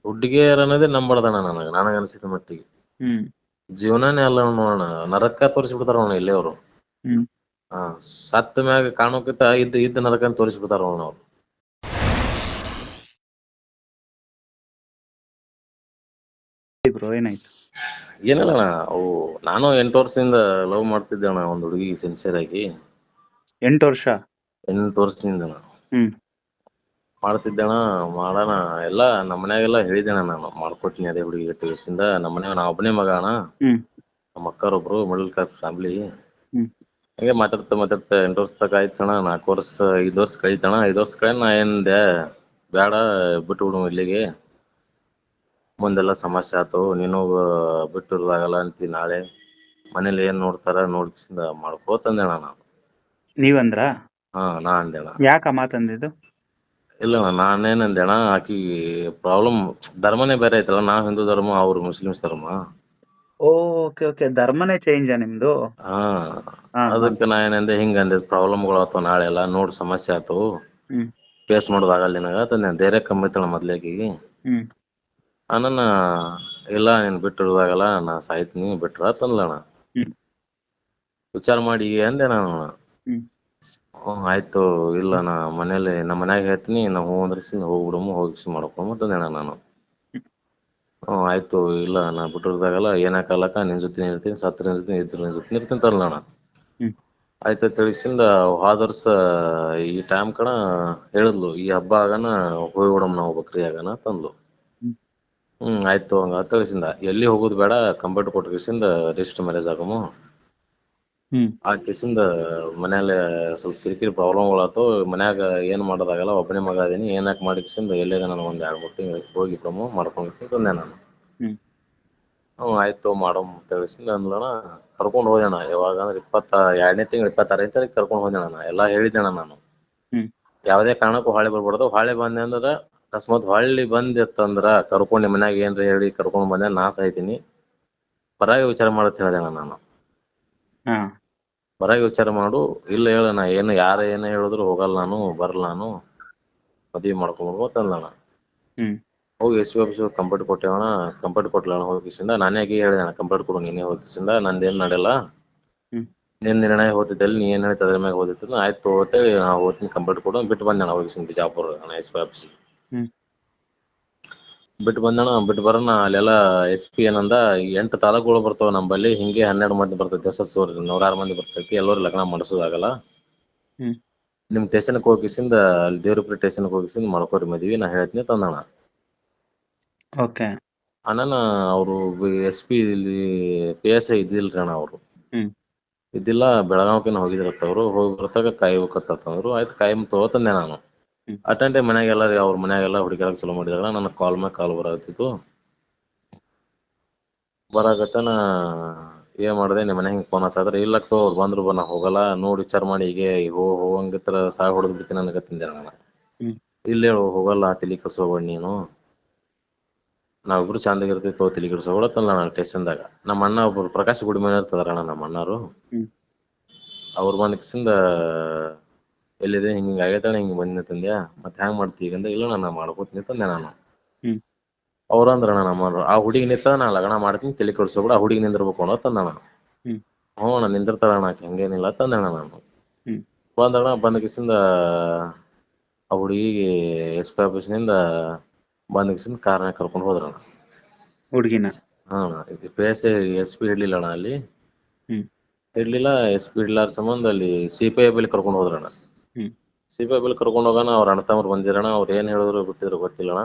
ಹುಡುಗಿಯರ್ ಅನ್ನೋದೇ ನಂಬಡ್ದಣ್ಣ ನನಗೆ ಅನಿಸಿದ ಮಟ್ಟಿಗೆ. ಹ್ಮ್ ಜೀವನನೇ ಅಲ್ಲ ನೋಡೋಣ, ನರಕ ತೋರಿಸ್ಬಿಡ್ತಾರ ಅವ್ನು ಇಲ್ಲಿ ಅವರು. ಹ್ಮ್ ಹಾ, ಸತ್ತ ಮ್ಯಾಗ ಕಾಣೋಕಿಂತ ಇದ್ದ ನರಕನ ತೋರಿಸ್ಬಿಡ್ತಾರ ಅವ್ನು. ಬ್ರೋ ಏನಾಯ್ತು? ಏನಿಲ್ಲ ಅಣ್ಣ, ಅವು ನಾನು 8 ವರ್ಷದಿಂದ ಲವ್ ಮಾಡ್ತಿದ್ದೆ ಅಣ್ಣ ಒಂದು ಹುಡುಗಿ, ಸಿನ್ಸಿಯರ್ ಆಗಿ. 8 ವರ್ಷ? 8 ವರ್ಷದಿಂದ ಹ್ಮ್ ಮಾಡ್ತಿದ್ದೆಣ. ಮಾಡೋಣ ಎಲ್ಲ ನಮ್ಮ ಮನ್ಯಾಗೆಲ್ಲ ಹೇಳಿದ್ದೆಣ, ನಾನು ಮಾಡ್ಕೊಡ್ತೀನಿ ಅದೇ ಹುಡುಗಿ ತಿಳಿಸಿಂದ. ನಮ್ಮ ಮನ್ಯಾಗ ನಾ ಒಬ್ಬನೇ ಮಗ ಅಣ್ಣ, ಹ್ಮ್ ನಮ್ಮ ಅಕ್ಕರೊಬ್ರು ಮಿಡಲ್ ಕ್ಲಾಸ್ ಫ್ಯಾಮಿಲಿ. ಹ್ಮ್ ಹಂಗೆ ಮಾತಾಡ್ತಾ 8 ವರ್ಷ ತನಕ ಆಯ್ತು ಅಣ್ಣ. 4 ವರ್ಷ 5 ವರ್ಷ ಕಳೀತಣ. 5 ವರ್ಷ ಕಳೆ ನಾ ಏನ್ದೆ ಬೇಡ, ಬಿಟ್ಟು ಬಿಡು ಇಲ್ಲಿಗೆ, ಮುಂದೆಲ್ಲ ಸಮಸ್ಯೆ ಆಯ್ತು, ನೀನು ಬಿಟ್ಟಿರೋದಾಗಲ್ಲ ಅಂತಿ ನಾಳೆ, ಮನೇಲಿ ಏನ್ ನೋಡ್ತಾರ ನೋಡ್ಕಿಸಿಂದ ಮಾಡ್ಕೋತಂದೇಣ ನಾನು. ನೀವಂದ್ರ? ಹಾ, ನಾ ಅಂದೇಣ. ಯಾಕ ಮಾತಂದಿದ್ದು? ಇಲ್ಲ ನಾನೇನಂದೇಣ, ಆಕಿ ಪ್ರಾಬ್ಲಮ್ ಧರ್ಮನೇ ಬೇರೆ ಐತಲ್ಲ, ನಾ ಹಿಂದೂ ಧರ್ಮ, ಅವ್ರು ಮುಸ್ಲಿಮ್ಸ್ ಧರ್ಮ. ಓಕೆ ಓಕೆ, ಧರ್ಮನೇ ಚೇಂಜಾ ನಿಮ್ದು? ಹಾ, ಹಾ ಹಾ ಅದಕ್ಕೆ ನಾ ಏನಂದೆ, ಹಿಂಗಂದೆ ಪ್ರಾಬ್ಲಮ್ಗಳು ಆಯ್ತು ನಾಳೆ ಎಲ್ಲ, ನೋಡಿ ಸಮಸ್ಯೆ ಆಯ್ತು, ಹ್ಮ್ ಫೇಸ್ ಮಾಡೋದಾಗಲ್ಲ ನಿನಗ ತಂದೆ. ಧೈರ್ಯ ಕಮ್ಮಿ ಐತಳ ಮೊದ್ಲೇಕಿಗೆ. ಹ್ಮ್ ಅಣ್ಣನ ಇಲ್ಲ, ನೀನು ಬಿಟ್ಟಿರೋದಾಗಲ್ಲ, ನಾ ಸಾಯ್ತೀನಿ ಬಿಟ್ರ ತಂದ್ಲಣ್ಣ. ಹ್ಮ್ ವಿಚಾರ ಮಾಡಿ ಅಂದೆ ನಾನು. ಹ್ಮ್ ಆಯ್ತು, ಇಲ್ಲ ನಾ ಮನೇಲಿ ನಮ್ಮ ಮನ್ಯಾಗ ಹೇಳ್ತೀನಿ, ನಾವು ಹೂ ಅಂದ್ರಿಸಿ ಹೋಗ್ಬಿಡಮು, ಹೋಗಿಸಿ ಮಾಡ್ಕೊಂಬಂದೇಣ ನಾನು. ಆಯ್ತು, ಇಲ್ಲ ನಾ ಬಿಟ್ಟಿರೋದಾಗಲ್ಲ, ಏನಕ್ಕಲ್ಲಕ್ಕ, ನಿನ್ ಜೊತೆ ಇರ್ತೀನಿ, ಸತ್ರ ನಿನ್ ಜೊತೆ, ಇದ್ರ ನಿನ್ ಜೊತೆ ಇರ್ತೀನಿ ತರಲಣ್ಣ. ಹ್ಮ್ ಆಯ್ತು ತಿಳಿಸಿಂದ ಹೋದ ವರ್ಷ ಈ ಟೈಮ್ ಕಣ ಹೇಳಿದ್ಲು, ಈ ಹಬ್ಬ ಆಗನ ಹೋಗ್ಬಿಡಮ್ ನಾವು ಬಕ್ರಿ ಆಗನ ತಂದ್ಲು. ಆಯ್ತು ಹಂಗ ತಿಳಿಸಿಂದ, ಎಲ್ಲಿ ಹೋಗುದು ಬೇಡ, ಕಂಪ್ಯೂಟರ್ ಕೊಟ್ಟ ರಿಜಿಸ್ಟರ್ ಮ್ಯಾರೇಜ್ ಆಗಮು. ಹ್ಮ್ ಆ ಕಿಸಿಂದ ಮನೇಲಿ ಸ್ವಲ್ಪ ಕಿರಿಕಿರಿ ಪ್ರಾಬ್ಲಮ್ಗಳಾಯ್ತು, ಮನ್ಯಾಗ ಏನು ಮಾಡೋದಾಗಲ್ಲ, ಒಬ್ಬನೇ ಮಗ ಅದೀನಿ, ಏನಕ್ಕೆ ಮಾಡಿ ಕಿಸಿಂದ ಎಲ್ಲೇದ ನಾನು ಒಂದು 2-3 ತಿಂಗಳು ಹೋಗಿ ಪ್ರಮೋ ಮಾಡ್ಕೊಂಡು ತಂದೆ ನಾನು. ಹ್ಮ್ ಆಯ್ತು ಮಾಡಮ್ ತಿಳಿಸಿಂದ ಅಂದ್ಲಣ. ಕರ್ಕೊಂಡು ಹೋದೆಣ. ಯಾವಾಗ ಅಂದ್ರೆ 22ನೇ ತಿಂಗಳು 26ನೇ ತಾರೀಕು ಕರ್ಕೊಂಡು ಹೋದೆಣ. ಎಲ್ಲ ಹೇಳಿದ್ದೆಣ ನಾನು. ಹ್ಮ್ ಯಾವುದೇ ಕಾರಣಕ್ಕೂ ಹೊಳೆ ಬರ್ಬಾರ್ದು, ಹೊಳೆ ಬಂದೆ ಅಂದ್ರೆ ಅಕಸ್ಮಾತ್ ಹೊಳ್ಳಿ ಬಂದಿತ್ತಂದ್ರ ಕರ್ಕೊಂಡು ಮನ್ಯಾಗ ಏನ್ರ ಹೇಳಿ ಕರ್ಕೊಂಡು ಬಂದೆ, ನಾ ಸಾಯ್ತೀನಿ, ಪರಾಗಿ ವಿಚಾರ ಮಾಡತ್ ಹೇಳ್ದೇಣ ನಾನು. ಹಾ ಪರಾಗಿ ವಿಚಾರ ಮಾಡು, ಇಲ್ಲ ಹೇಳಣ, ಏನು ಯಾರ ಏನೇ ಹೇಳಿದ್ರು ಹೋಗಲ್ಲ ನಾನು, ಬರಲ್ಲ ನಾನು, ಮದುವೆ ಮಾಡ್ಕೊಂಡ್ಬಿಡ್ಬೋ ತಂದಣ. ಹ್ಮ್ ಹೋಗಿ ಎಸ್ ಪಿ ಆಫೀಸ್ ಕಂಪ್ಲೇಂಟ್ ಕೊಟ್ಟೆವಣ. ಕಂಪ್ಲೇಂಟ್ ಕೊಟ್ಲಣ. ಹೋಗಿಸಿಂದ ನಾನೇ ಆಗಿ ಹೇಳಿದೆಣ, ಕಂಪ್ಲೇಂಟ್ ಕೊಡು ನೀನೇ ಹೋಗಿಸಿಂದ, ನಂದೇನು ನಡೆಯಲ್ಲ, ಹ್ಮ್ ನಿನ್ನ ನಿರ್ಣಯ ಹೋಗ್ತಿದ್ದಲ್ಲಿ, ನೀ ಏನು ಹೇಳ್ತಿ ಅದ್ರ ಮ್ಯಾಗ ಹೋಗ್ತಿತ್ತು. ಆಯ್ತು ಹೋಗ್ತೇವೆ, ನಾವು ಹೋಗ್ತೀನಿ ಕಂಪ್ಲೇಂಟ್ ಕೊಡು ಬಿಟ್ಟು ಬಂದೆ ನಾವು ಹೋಗಿಸಿಂದ ಬಿಜಾಪುರ ಎಸ್ ಪಿ ಆಫೀಸಿಗೆ. ಹ್ಮ್ ಬಿಟ್ಟು ಬಂದಣ. ಬಿಟ್ಟು ಬರೋಣ ಅಲ್ಲೆಲ್ಲ ಎಸ್ ಪಿ ಏನಂದ, 8 ತಾಲೂಕುಗಳು ಬರ್ತಾವ ನಂಬಲ್ಲಿ, ಹಿಂಗೆ 12 ಮಂದಿ ಬರ್ತೈತಿ ವರ್ಷ, 106 ಮಂದಿ ಬರ್ತೈತಿ, ಎಲ್ಲರೂ ಲಗ್ನ ಮಾಡಿಸೋದಾಗಲ್ಲ, ಹ್ಮ್ ನಿಮ್ ಸ್ಟೇಷನ್ಗೆ ಹೋಗಿಸಿಂದ ಅಲ್ಲಿ ದೇವ್ರಪುರಿ ಸ್ಟೇಷನ್ಗೆ ಹೋಗಿಸಿಂದ ಮಾಡ್ಕೋರಿ ಮದ್ವಿ, ನಾ ಹೇಳ್ತೀನಿ ತಂದಣ. ಓಕೆ. ಅಣ್ಣನ ಅವರು ಎಸ್ ಪಿ ಇಲ್ಲಿ PSI ಇದ್ದಿಲ್ರಿ ಅಣ್ಣ ಅವರು. ಹ್ಮ್ ಇದ್ದಿಲ್ಲ, ಬೆಳಗಾವಿಕಿನ ಹೋಗಿದ್ರತ್ತವ್ರು. ಹೋಗಿ ಬರ್ತಾಗ ಕಾಯ್ಬೇಕತ್ತಂದ್ರು. ಆಯ್ತು ಕಾಯಿ ತಗೋತಂದೆ ನಾನು. ಹ್ಮ್ ಅಟೆಂಡೆ ಮನ್ಯಾಗೆಲ್ಲ ಅವ್ರ ಮನ್ಯಾಗೆಲ್ಲ ಹುಡುಕ್ಯಾಡಕ್ ಚಲೋ ಮಾಡಿದಾರ. ನನಗೆ ಕಾಲ್ ಮ್ಯಾಗ ಕಾಲ್ ಬರಾಕತ್ತಿತ್ತು. ಬರಾಕತ್ತನ ಏನ್ ಮಾಡಿದೆ, ನಿಮ್ಮ ಮನ್ಯಾಗ ಹಿಂಗೆ ಫೋನ್ ಹಚ್ಚಾದ್ರ, ಇಲ್ಲಕ್ಕ ಅವ್ರು ಬಂದ್ರು ನಾ ಹೋಗಲ್ಲ, ನೋಡಿ ವಿಚಾರ ಮಾಡಿ ಈಗ ಹೋಗಂಗಿತ್ರ ಸಾಯ್ ಹೊಡೆದ್ ಬಿಡ್ತೀನಿ ನನಗತ್ತಿಂದೆ ನಾನು. ಹ್ಮ್ ಇಲ್ಲ ಹೇಳು ಹೋಗಲ್ಲ, ತಲೆ ಕೆಡಿಸ್ಕೋಬೇಡ ನೀನು, ನಾವಿಬ್ರು ಚಂದಾಗಿರ್ತೀವಿ ತಗೋ, ತಲೆ ಕೆಡಿಸ್ಕೋಬೇಡ ತಂದ ನಾನು ಸ್ಟೇಷನ್ದಾಗ. ನಮ್ಮ ಅಣ್ಣ ಒಬ್ಬರು ಪ್ರಕಾಶ್ ಗುಡಿಮನೆ ಇರ್ತದಾರಣ್ಣ ನಮ್ಮ ಅಣ್ಣಾರು. ಹ್ಮ್ ಅವ್ರ ಮನಕ್ಸಿಂದ ಎಲ್ಲಿದೆ, ಹಿಂಗೆ ಆಗೈತಣ್ಣ, ಹಿಂಗೆ ಬಂದಿನ ತಂದ್ಯಾ, ಮತ್ತೆ ಹ್ಯಾಂಗೆ ಮಾಡ್ತೀವಿ ಈಗಂದ. ಇಲ್ಲ ನಾ ಮಾಡ್ಕೋತೀನಿ ತಂದೆ ನಾನು. ಹ್ಮ್ ಅವ್ರು ಅಂದ್ರಣ್ಣ ನಮ್ಮರು, ಆ ಹುಡುಗಿ ನಿಂತ ನಾ ಲಗ್ನ ಮಾಡ್ತೀನಿ, ತಲೆ ಕೆಡಿಸ್ಕೋಬೇಡ, ಆ ಹುಡುಗಿ ನಿಂದಿರ್ಬೇಕು ಅನ್ನೋ ತಂದಣ್ಣ. ಹ್ಮ್ ಹ್ಞೂ ಅಣ್ಣ ನಿಂದಿರ್ತಾಳಣ್ಣ ಆಕೆ, ಹಂಗೇನಿಲ್ಲ ತಂದಣ್ಣ ನಾನು. ಹ್ಮ್ ಬಂದಣ್ಣ, ಬಂದ ಕಿಸಿಂದ ಆ ಹುಡುಗಿಗೆ ಎಸ್ ಪಿ ಆಫೀಸ್ನಿಂದ ಬಂದ ಕಿಸಿಂದ ಕಾರ್ನಾಗ ಕರ್ಕೊಂಡು ಹೋದ್ರಣ್ಣ ಹುಡುಗಿನ? ಹಾಂ, PSI SP ಇಡ್ಲಿಲ್ಲಣ್ಣ ಅಲ್ಲಿ. ಹ್ಮ್ ಇಡ್ಲಿಲ್ಲ, SP ಇಡ್ಲಾರ ಸಂಬಂಧ ಅಲ್ಲಿ CPI ಬಳಿ ಕರ್ಕೊಂಡು ಹೋದ್ರಣ್ಣ. ಹ್ಮ್ CPI ಬಳಿ ಕರ್ಕೊಂಡು ಹೋಗೋಣ, ಅವ್ರ ಅಣ್ಣ ತಮ್ಮರು ಬಂದಿರಣ್ಣ. ಅವ್ರು ಏನು ಹೇಳಿದ್ರು ಬಿಟ್ಟಿದ್ರು ಗೊತ್ತಿಲ್ಲಣ್ಣ.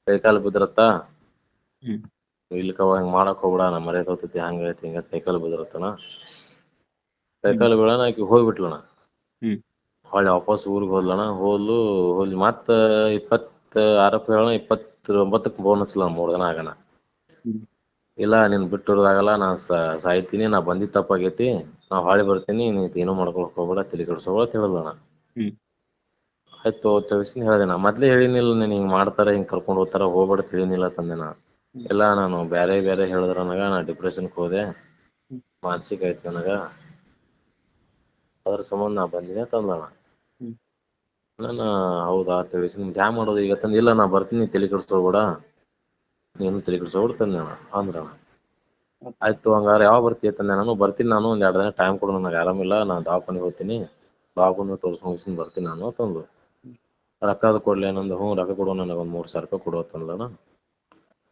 ಕೈಕಾಲು ಬಿದ್ರತ್ತ, ಹ್ಮ್ ಇಲ್ಲಿಕವ ಹಿಂಗೆ ಮಾಡಕ್ ಹೋಗ್ಬಿಡ, ನಮ್ಮ ಮರ್ಯಾದೆ ಹೋಗ್ತೈತಿ, ಹಂಗೆ ಐತಿ ಹಿಂಗೆ ಕೈಕಾಲು ಬಿದ್ರತ್ತಣ. ಹ್ಮ್ ಕೈಕಾಲು ಬೀಳಣ, ಆಕಿ ಹೋಗ್ಬಿಟ್ಲಣ್ಣ. ಹ್ಮ್ ಹೊಳ್ಳಿ ವಾಪಸ್ ಊರಿಗೆ ಹೋದ್ಲಣ್ಣ. ಹೋಗ್ಲಿ ಮತ್ತೆ 26ಕ್ಕೆ ಹೇಳೋಣ, 29ಕ್ಕೆ ಫೋನ್ ಹಚ್ಚಲಣ್ಣ, 3 ದಿನ ಆಗಣ. ಹ್ಮ್ ಇಲ್ಲ ನೀನು ಬಿಟ್ಟಿರೋದಾಗಲ್ಲ, ನಾ ಸಾಯ್ತೀನಿ, ನಾ ಬಂದಿದ್ದು ತಪ್ಪಾಗೈತಿ, ನಾ ಹೊಳ್ಳಿ ಬರ್ತೀನಿ, ನೀನು ಏನೂ ಮಾಡ್ಕೊಳಕ್ ಹೋಗ್ಬೇಡ, ತಲೆ ಕೆಡಿಸ್ಕೋಬೇಡ ಅಂತ ಹೇಳಿದ್ಲಣ್ಣ. ಹ್ಮ್ ಆಯ್ತು ತಿಳಿಸಿ ಹೇಳಿದೆ ನಾ. ಮೊದಲೇ ಹೇಳಿನಿಲ್ಲ, ನೀನು ಹಿಂಗೆ ಮಾಡ್ತಾರೆ, ಹಿಂಗೆ ಕರ್ಕೊಂಡು ಹೋಗ್ತಾರೆ, ಹೋಗ್ಬೇಡ ತಿಳಿನಿಲ್ಲ ತಂದೆ ನಾ. ಹ್ಮ್ ಇಲ್ಲ ನಾನು ಬೇರೆ ಹೇಳಿದ್ರೆ ನನಗೆ, ನಾ ಡಿಪ್ರೆಷನ್ಗೆ ಹೋದೆ, ಹ್ಮ್ ಮಾನಸಿಕ ಆಯ್ತು ನನಗೆ, ಅದ್ರ ಸಂಬಂಧ ನಾ ಬಂದಿನಿ ತಂದಣ್ಣ. ಹ್ಮ್ ನಾನು ಹೌದಾ ತಿಳಿಸಿ, ನಿಮ್ಗೆ ಹ್ಯಾಂಗೆ ಮಾಡೋದು ಈಗ ತಂದು. ಇಲ್ಲ ನಾ ಬರ್ತೀನಿ, ತಲೆ ಕೆಡಿಸ್ಕೋಬೇಡ, ನೀನು ತಲೆ ಕೆಡಿಸ್ಕೊಬೇಡ ತಂದೆ ಅಣ್ಣ ಅಂದ್ರಣ್ಣ. ಆಯ್ತು ಹಂಗಾರೆ ಯಾವಾಗ ಬರ್ತೀಯ ತಂದೆ. ನಾನು ಬರ್ತೀನಿ, ನಾನು ಒಂದ್ 2 ದಿನ ಟೈಮ್ ಕೊಡು, ನನಗೆ ಆರಾಮಿಲ್ಲ, ನಾನು ದವಾಖಾನಿಗೆ ಹೋಗ್ತೀನಿ, ದವಾಖಾನೆ ತೋರಿಸ್ಕೊಂಡು ಬರ್ತೀನಿ ನಾನು ಅಂತಂದು. ರೊಕ್ಕ ಅದು ಕೊಡ್ಲಿ ನಂದು. ಹ್ಞೂ ರೊಕ್ಕ ಕೊಡು, ನನಗೆ ಒಂದು 3,000 ರೂಪಾಯಿ ಕೊಡು ಅಂತಂದಣ.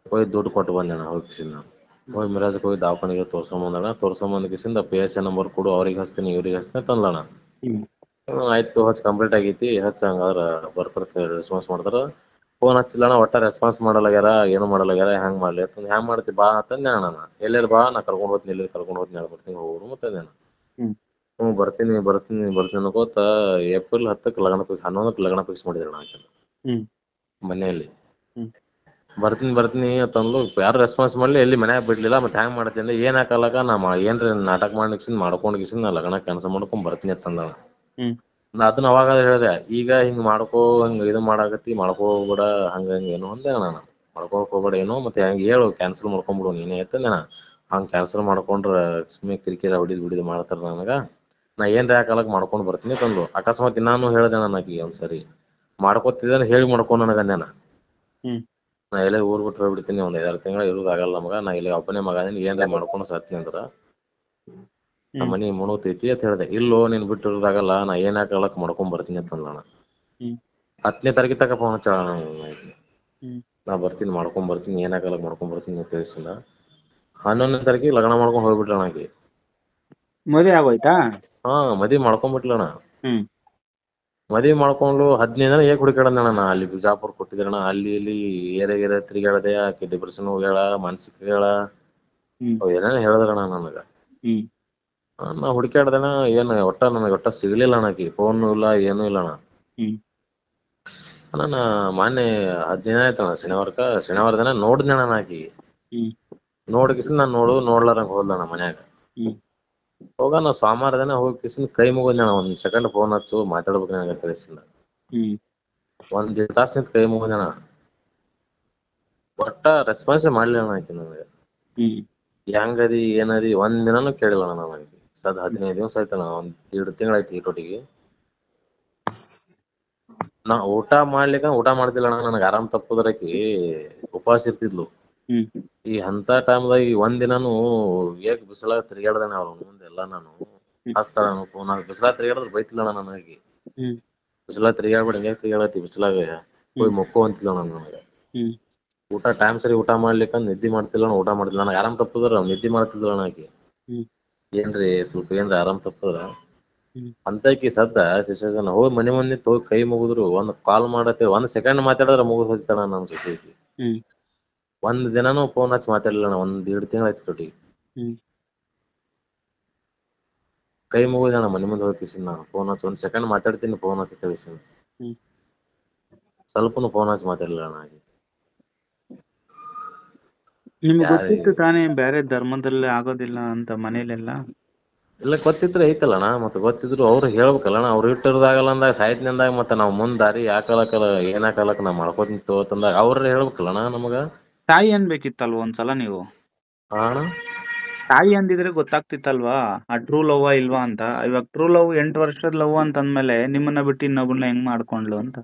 ಹೋಗಿ ದುಡ್ಡು ಕೊಟ್ಟು ಬಂದೆ ಅಣ್ಣ. ಹೋಗಿ ಕಿಸಿಂದ ನಾನು ಹೋಗಿ ಮಿರಾಜಕ್ಕೆ ಹೋಗಿ ದವಾಖಾನಿಗೆ ತೋರ್ಸ್ಕೊಂಬಂದಣ. ತೋರ್ಸ್ಕೊಂಬಂದ ಕಿಸಿಂದ PSI ನಂಬರ್ ಕೊಡು, ಅವ್ರಿಗೆ ಹಚ್ತೀನಿ ಇವ್ರಿಗೆ ಹಚ್ತೀನಿ ತಂದಣ. ಆಯ್ತು ಹಚ್ಚ ಕಂಪ್ಲೀಟ್ ಆಗೈತಿ, ಹಚ್ಚ ಹಂಗಾದ್ರೆ ಬರ್ತಾರ ರೆಸ್ಪಾನ್ಸ್ ಮಾಡ್ತಾರ. ಫೋನ್ ಹಚ್ಚಿಲ್ಲಣ್ಣ, ಒಟ್ಟ ರೆಸ್ಪಾನ್ಸ್ ಮಾಡಲಾಗ್ಯಾರ, ಏನು ಮಾಡಲಾಗ್ಯಾರ, ಹೆಂಗ್ ಮಾಡ್ಲಿ ಅಂತಂದು. ಹೆಂಗ್ ಮಾಡ್ತಿ ಬಾ ಅಂತಂದೆ ಅಣ್ಣ. ಎಲ್ಲೇರು ಬಾ, ನಾ ಕರ್ಕೊಂಡು ಹೋಗ್ತೀನಿ, ಎಲ್ಲೇರು ಕರ್ಕೊಂಡು ಹೋಗ್ತೀನಿ, ಬರ್ತೀನಿ ಹೋಗ್ರು ಮತ್ತೆ ನಾನು. ಹ್ಞೂ ಬರ್ತೀನಿ ಅನ್ಕೋತ ಏಪ್ರಿಲ್ 10ಕ್ಕೆ ಲಗ್ನ ಫಿಕ್ಸ್, 11ಕ್ಕೆ ಲಗ್ನ ಫಿಕ್ಸ್ ಮಾಡಿದ್ರಣ್ಣ ಆಕೆ ಮನೆಯಲ್ಲಿ. ಬರ್ತೀನಿ ಅಂತಂದ್ಲು. ಯಾರು ರೆಸ್ಪಾನ್ಸ್ ಮಾಡಲಿ, ಎಲ್ಲಿ ಮನ್ಯಾಗ ಬಿಡ್ಲಿಲ್ಲ. ಮತ್ತೆ ಹೆಂಗ್ ಮಾಡ್ತೀನಿ, ಏನ್ ಹಾಕಲ್ಲಕ ನಾ ಏನ್ರಿ ನಾಟಕ ಮಾಡ್ಕೊಂಡು ಗಿಸಿಂದ ನಾ ಲಗ್ನ ಕ್ಯಾನ್ಸಲ್ ಮಾಡ್ಕೊಂಡ್ ಬರ್ತೀನಿ ಅಂತಂದ. ನಾ ಅದನ್ನ ಅವಾಗ ಹೇಳಿದೆ, ಈಗ ಹಿಂಗ್ ಮಾಡ್ಕೋ, ಹಿಂಗ್ ಇದು ಮಾಡಾಕತ್ತಿ, ಮಾಡ್ಕೋಬೇಡ ಹಂಗ ಏನು ಅಂದೆ ನಾನು. ಮಾಡ್ಕೋಕ್ ಹೋಗ್ಬೇಡ ಏನು, ಮತ್ತೆ ಹೆಂಗ್ ಹೇಳು ಕ್ಯಾನ್ಸಲ್ ಮಾಡ್ಕೊಂಡ್ಬಿಡು ನೀನೇ ಅಂತಂದೆ ನಾ. ಹಂಗ್ ಕ್ಯಾನ್ಸಲ್ ಮಾಡ್ಕೊಂಡ್ರ ಸುಮ್ಮನೆ ಕಿರಿಕಿರಿ ಹೊಡಿದು ಮಾಡ್ತಾರ ನನಗ, ನಾ ಏನ್ರಿ ಹಾಕಲಕ್ ಮಾಡ್ಕೊಂಡ್ ಬರ್ತೀನಿ ತಂದು. ಅಕಸ್ಮಾತ್ ನಾನು ಹೇಳ್ದೆ ನನಗೆ ಒಂದ್ಸರಿ ಮಾಡ್ಕೋತಿದ್ದ ಹೇಳಿ ಮಾಡ್ಕೊ ನನಗಂದೆ ನಾ. ನಾ ಎಲ್ಲೇ ಊರ್ ಬಿಟ್ಟು ಹೋಗ್ಬಿಡ್ತೀನಿ, ಒಂದ್ 5-6 ತಿಂಗಳ ಇರೋದಾಗಲ್ಲ ಮಗ, ನಾ ಇಲ್ಲಿ ಒಬ್ಬನೇ ಮಗ, ಏನ್ರ ಮಾಡ್ಕೊಂಡು ಸತ್ನಿ ಅಂದ್ರ ನಮ್ಮ ಮನಿ ಮುಣುತೈತಿ ಅಂತ ಹೇಳ್ದೆ. ಇಲ್ಲೋ ನೀನ್ ಬಿಟ್ಟು ಇರೋದಾಗಲ್ಲ, ನಾ ಏನ್ ಹಾಕಲಕ್ ಮಾಡ್ಕೊಂಡ್ ಬರ್ತೀನಿ ಅಂತಂದಣ. 10ನೇ ತಾರೀಕು ತಕ ಫೋನ್ ಹಚ್ಚಳ. ನಾ ಬರ್ತೀನಿ, ಮಾಡ್ಕೊಂಡ್ ಬರ್ತೀನಿ, ಏನ್ ಹಾಕಲಕ್ ಮಾಡ್ಕೊಂಡ್ ಬರ್ತೀನಿ ಅಂತ ತಿಳಿಸಿಲ್ಲ. 11ನೇ ತಾರೀಕಿಗೆ ಲಗ್ನ ಮಾಡ್ಕೊಂಡ್ ಹೋಗ್ಬಿಟ್ಲಣ ಆಕಿ. ಮದುವೆ ಆಗೋಯ್ತಾ? ಹಾ ಮದ್ವಿ ಮಾಡ್ಕೊಂಡ್ಬಿಟ್ಲಣ್ಣ. ಮದ್ವಿ ಮಾಡ್ಕೊಂಡು 15 ದಿನ ಹೇಗ್ ಹುಡುಕಾಡೋಣ. ಅಲ್ಲಿ ಬಿಜಾಪುರ್ ಕೊಟ್ಟಿದ್ರಣ, ಅಲ್ಲಿ ಇಲ್ಲಿ ಏರಿಯಾಗೆರೆ ತಿರುಗಾಡದೆ. ಆಕಿ ಡಿಪ್ರೆಷನ್ ಹೋಗ್ಯಾಳ, ಮಾನಸಿಕ ಹೋಗ್ಯಾಳ, ಏನೇನು ಹೇಳಿದ್ರಣ ನನಗ. ನಾ ಹುಡುಕಾಡ್ದಣ, ಏನು ನನಗೆ ಸಿಗ್ಲಿಲ್ಲ ಅಣ್ಣ. ಆಕಿ ಫೋನ್ ಇಲ್ಲ, ಏನೂ ಇಲ್ಲಣ್ಣ. ಅಣ್ಣ ನಾ ಮೊನ್ನೆ 10 ದಿನ ಆಯ್ತಣ್ಣ, ಶನಿವಾರ ದಿನ ನೋಡಿದ್ನಣ್ಣ ಆಕಿ. ನೋಡ್ಕಿಸಿಂದ ನಾನು ನೋಡ್ಲಾರಂಗ ಹೋದ್ಲಣ್ಣ ಮನ್ಯಾಗ. ಹೋಗ ನಾ ಸೋಮವಾರ ದಿನ ಹೋಗಿ ಕಿಸಿಂದ ಕೈ ಮುಗಿದ್ನಣ್ಣ. 1 ಸೆಕೆಂಡ್ ಫೋನ್ ಹಚ್ಚು, ಮಾತಾಡ್ಬೇಕು ನನಗೆ ತಿಳಿಸಿದ. 1 ತಾಸು ನಿಂತ ಕೈ ಮುಗಿದಣ್ಣ. ಒಟ್ಟ ರೆಸ್ಪಾನ್ಸೇ ಮಾಡ್ಲಿಲ್ಲ ಆಕಿ ನನಗೆ. ಹೆಂಗದಿ ಏನದಿ ಒಂದ್ ದಿನಾನು ಕೇಳಿಲ್ಲ ನನಗೆ. 15 ದಿವಸ ಆಯ್ತಣ್ಣ, 1.5 ತಿಂಗಳಾಯ್ತು ಈ ಟೊಟಿಗೆ. ನಾ ಊಟ ಮಾಡ್ತಿಲ್ಲ ಅಣ್ಣ. ನನಗೆ ಆರಾಮ್ ತಪ್ಪುದ್ರಕಿ ಉಪವಾಸ ಇರ್ತಿದ್ಲು. ಈ ಅಂತ ಟೈಮ್ದಾಗ ಈ 1 ದಿನಾನು ಏಕ್ ಬಿಸಿಲಾಗ ತಿರ್ಗಾಡ್ದಾನೆ ಅವ್ರ ಮುಂದೆ ಎಲ್ಲ. ನಾನು ಹಸ್ತಾಳ ಫೋನ್, ಬಿಸಿಲಾಗ ತಿರ್ಗಾಡಿದ್ರೆ ಬೈತಿಲ್ಲಣ್ಣ ನನಗೆ. ಬಿಸಿಲಾಗ ತಿರ್ಗಾಡ್ಬೇಡ, ಹಿಂಗ್ಯಾಕ್ ತಿರ್ಗಾಡತಿ ಬಿಸಿಲಾಗ, ಹೋಗಿ ಮಕ್ಕೋ ಅಂತಿಲ್ಲ ನನಗೆ. ಊಟ ಟೈಮ್ ಸರಿ ಊಟ ಮಾಡ್ಲಿಕ್ಕ ನಿದ್ದೆ ಮಾಡ್ತಿಲ್ಲ, ಊಟ ಮಾಡ್ತಿಲ್ಲ. ನನಗೆ ಆರಾಮ್ ತಪ್ಪದ್ರ ನಿದ್ದೆ ಮಾಡ್ತಿದ್ಲಣ್ಣ ಆಕಿ. ಏನ್ರಿ ಸ್ವಲ್ಪ ಏನ್ರಿ ಆರಾಮ್ ತಪ್ಪದ್ರ ಅಂತಕಿ ಸದ್ದ ಸಿಚುವೇಶನ್ ಹೋಗಿ ಮನೆ ಮುಂದೆ ಹೋಗಿ ಕೈ ಮುಗಿದ್ರು, ಒಂದ್ ಕಾಲ್ ಮಾಡತ್ತೆ 1 ಸೆಕೆಂಡ್ ಮಾತಾಡಿದ್ರೆ ಮುಗಿದ್ ಹೋಗ್ತಾಳ ನಮ್ ಜೊತೆ. 1 ದಿನಾನು ಫೋನ್ ಹಚ್ಚಿ ಮಾತಾಡ್ಲಿಲ್ಲ. 1.5 ತಿಂಗಳಾಯ್ತು ಟೊಟಿಗೆ. ಕೈ ಮುಗಿದಣ್ಣ ಮನೆ ಮುಂದೆ ಹೋಗಿ ಕಿಸಿನ ನಾನು ಫೋನ್ ಹಚ್ಚಿ 1 ಸೆಕೆಂಡ್ ಮಾತಾಡ್ತೀನಿ, ಫೋನ್ ಹಚ್ಚಿ ತಿಳಿಸಿ. ಸ್ವಲ್ಪನು ಫೋನ್ ಹಚ್ಚಿ ಮಾತಾಡ್ಲಿಲ್ಲ ಅಣ್ಣ ಆಕಿ. ನಿಮ್ಗೆ ಗೊತ್ತಿತ್ತು ತಾನೇ ಬೇರೆ ಧರ್ಮದಲ್ಲಿ ಆಗೋದಿಲ್ಲ ಅಂತ ಮನೇಲೆಲ್ಲ? ಇಲ್ಲ ಗೊತ್ತಿದ್ರೆ ಐತಲ್ಲಣ್ಣ, ಮತ್ತೆ ಗೊತ್ತಿದ್ರು ಅವ್ರು ಹೇಳ್ಬೇಕಲ್ಲಣ್ಣ. ಅವ್ರು ಇಟ್ಟಿರೋದಾಗಲ್ಲ ಅಂದಾಗ ಸಾಯ್ತಿನಂದಾಗ ಮತ್ತೆ ನಾವು ಮುಂದ್ ದಾರಿ ಹಾಕಲಕ್ಕಲ್ಲ, ಏನ್ ಹಾಕಲಕ್ಕ ನಾ ಮಾಡ್ಕೋತೀನಿ ತೋ ಅಂತಂದಾಗ ಅವ್ರ ಹೇಳ್ಬೇಕಲ್ಲಣ್ಣ ನಮಗ. ತಾಯಿ ಅನ್ಬೇಕಿತ್ತಲ್ವ ಒಂದ್ಸಲ ನೀವು? ಅಣ್ಣ ತಾಯಿ ಅಂದಿದ್ರೆ ಗೊತ್ತಾಗ್ತಿತ್ತಲ್ವಾ ಆ ಟ್ರೂ ಲವ್ ಇಲ್ವಾ ಅಂತ. ಇವಾಗ ಟ್ರೂ ಲವ್ 8 ವರ್ಷದ ಲವ್ ಅಂತ ಅಂದ್ಮೇಲೆ ನಿಮ್ಮನ್ನ ಬಿಟ್ಟು ಇನ್ನೊಬ್ಬನ ಹೆಂಗ್ ಮಾಡ್ಕೊಂಡ್ಲು ಅಂತ.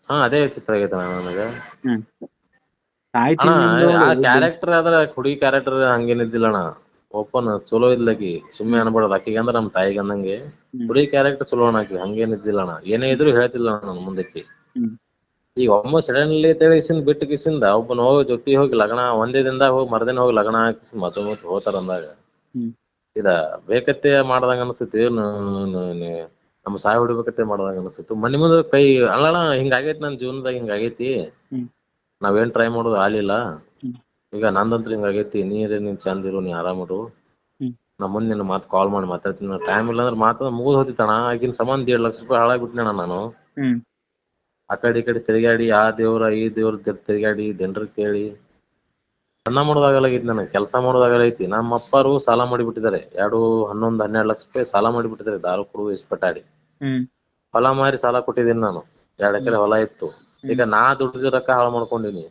ಅದೇ ಚಿತ್ರ ಆಗೈತಣ್ಣ ನನಗ. ತಾಯಿ ಆ ಕ್ಯಾರೆಕ್ಟರ್ ಆದ್ರ ಹುಡುಗಿ ಕ್ಯಾರೆಕ್ಟರ್ ಹಂಗೇನಿದ್ದಿಲ್ಲಣ್ಣ. ಓಪನ್ ಚಲೋ ಇದ್ಲಕಿ, ಸುಮ್ಮನೆ ಅನ್ಬಾರ್ದು. ಆಕಿಗೆ ಅಂದ್ರ ನಮ್ ತಾಯಿಗೆ ಅಂದಂಗೆ ಹುಡುಗಿ ಕ್ಯಾರೆಕ್ಟರ್ ಚಲೋ ಅಣ್ಣ. ಆಕಿ ಹಂಗೇನ್ ಇದ್ದಿಲ್ಲಣ್ಣ, ಏನೇ ಇದ್ರು ಹೇಳ್ತಿಲ್ಲ ನನ್ ಮುಂದಕ್ಕೆ. ಈಗ ಒಮ್ಮೆ ಸಡನ್ಲಿ ತಿಳಿಸಿಂದ ಬಿಟ್ಟು ಕಿಸಿಂದ ಒಬ್ಬನ ಹೋಗಿ ಜೊತೆ ಹೋಗಿ ಲಗ್ನ 1 ದಿನದಾಗ ಹೋಗಿ ಮರ್ದಿನ ಹೋಗಿ ಲಗ್ನ ಹಾಕಿಸಿ ಮಚ್ಚ ಹೋತಾರ ಅಂದಾಗ ಇದ ಬೇಕತ್ತೆ ಮಾಡ್ದಂಗ ಅನಸ್ತೈತಿ. ನಮ್ಮ ಸಾಯಿ ಹೊಡಿಬೇಕತ್ತೆ ಮಾಡ್ದಂಗ ಅನಸ್ತೈತಿ. ಮನೆ ಮುಂದೆ ಕೈ ಅಲ್ಲಣ್ಣ, ಹಿಂಗಾಗೈತಿ ನನ್ನ ಜೀವನದಾಗ, ಹಿಂಗಾಗೈತಿ. ನಾವೇನ್ ಟ್ರೈ ಮಾಡೋದು ಆಗ್ಲಿಲ್ಲ. ಈಗ ನಂದಂತ್ರ ಹಿಂಗಾಗೈತಿ, ನೀನ್ ಚಂದಿರು, ನೀ ಆರಾಮಿರು, ನಾ ಮುಂದೆ ನಿನ್ನ ಮಾತು ಕಾಲ್ ಮಾಡಿ ಮಾತಾಡ್ತೀನಿ. ಟೈಮ್ ಇಲ್ಲ ಅಂದ್ರೆ ಮಾತ್ರ ಮುಗಿದ್ ಹೋತಿತ್ತಣ್ಣ. ಆಗಿನ ಸಂಬಂಧ 1.5 ಲಕ್ಷ ರೂಪಾಯಿ ಹಾಳಾಗ್ಬಿಟ್ನಣ್ಣ ನಾನು. ಆ ಕಡೆ ಈ ಕಡೆ ತಿರುಗಾಡಿ, ಆ ದೇವ್ರ ಈ ದೇವ್ರ ತಿರುಗಾಡಿ, ಜನರು ಕೇಳಿ ಅನ್ನ ಮಾಡೋದಾಗಲಾಗೈತಿ ನನಗೆ, ಕೆಲಸ ಮಾಡೋದಾಗಲೈತಿ. ನಮ್ಮ ಅಪ್ಪರು ಸಾಲ ಮಾಡಿಬಿಟ್ಟಿದ್ದಾರೆ. 11-12 ಲಕ್ಷ ರೂಪಾಯಿ ಸಾಲ ಮಾಡಿಬಿಟ್ಟಿದ್ದಾರೆ, ದಾರು ಕುಡಿದು ಇಸ್ಪಟ್ಟಾಡಿ. ಹೊಲ ಮಾರಿ ಸಾಲ ಕೊಟ್ಟಿದ್ದೀನಿ ನಾನು. 2 ಎಕರೆ ಹೊಲ ಇತ್ತು. ಈಗ ನಾ ದುಡ್ಡಿದ ರೊಕ್ಕ ಹಾಳು ಮಾಡ್ಕೊಂಡಿನಿ.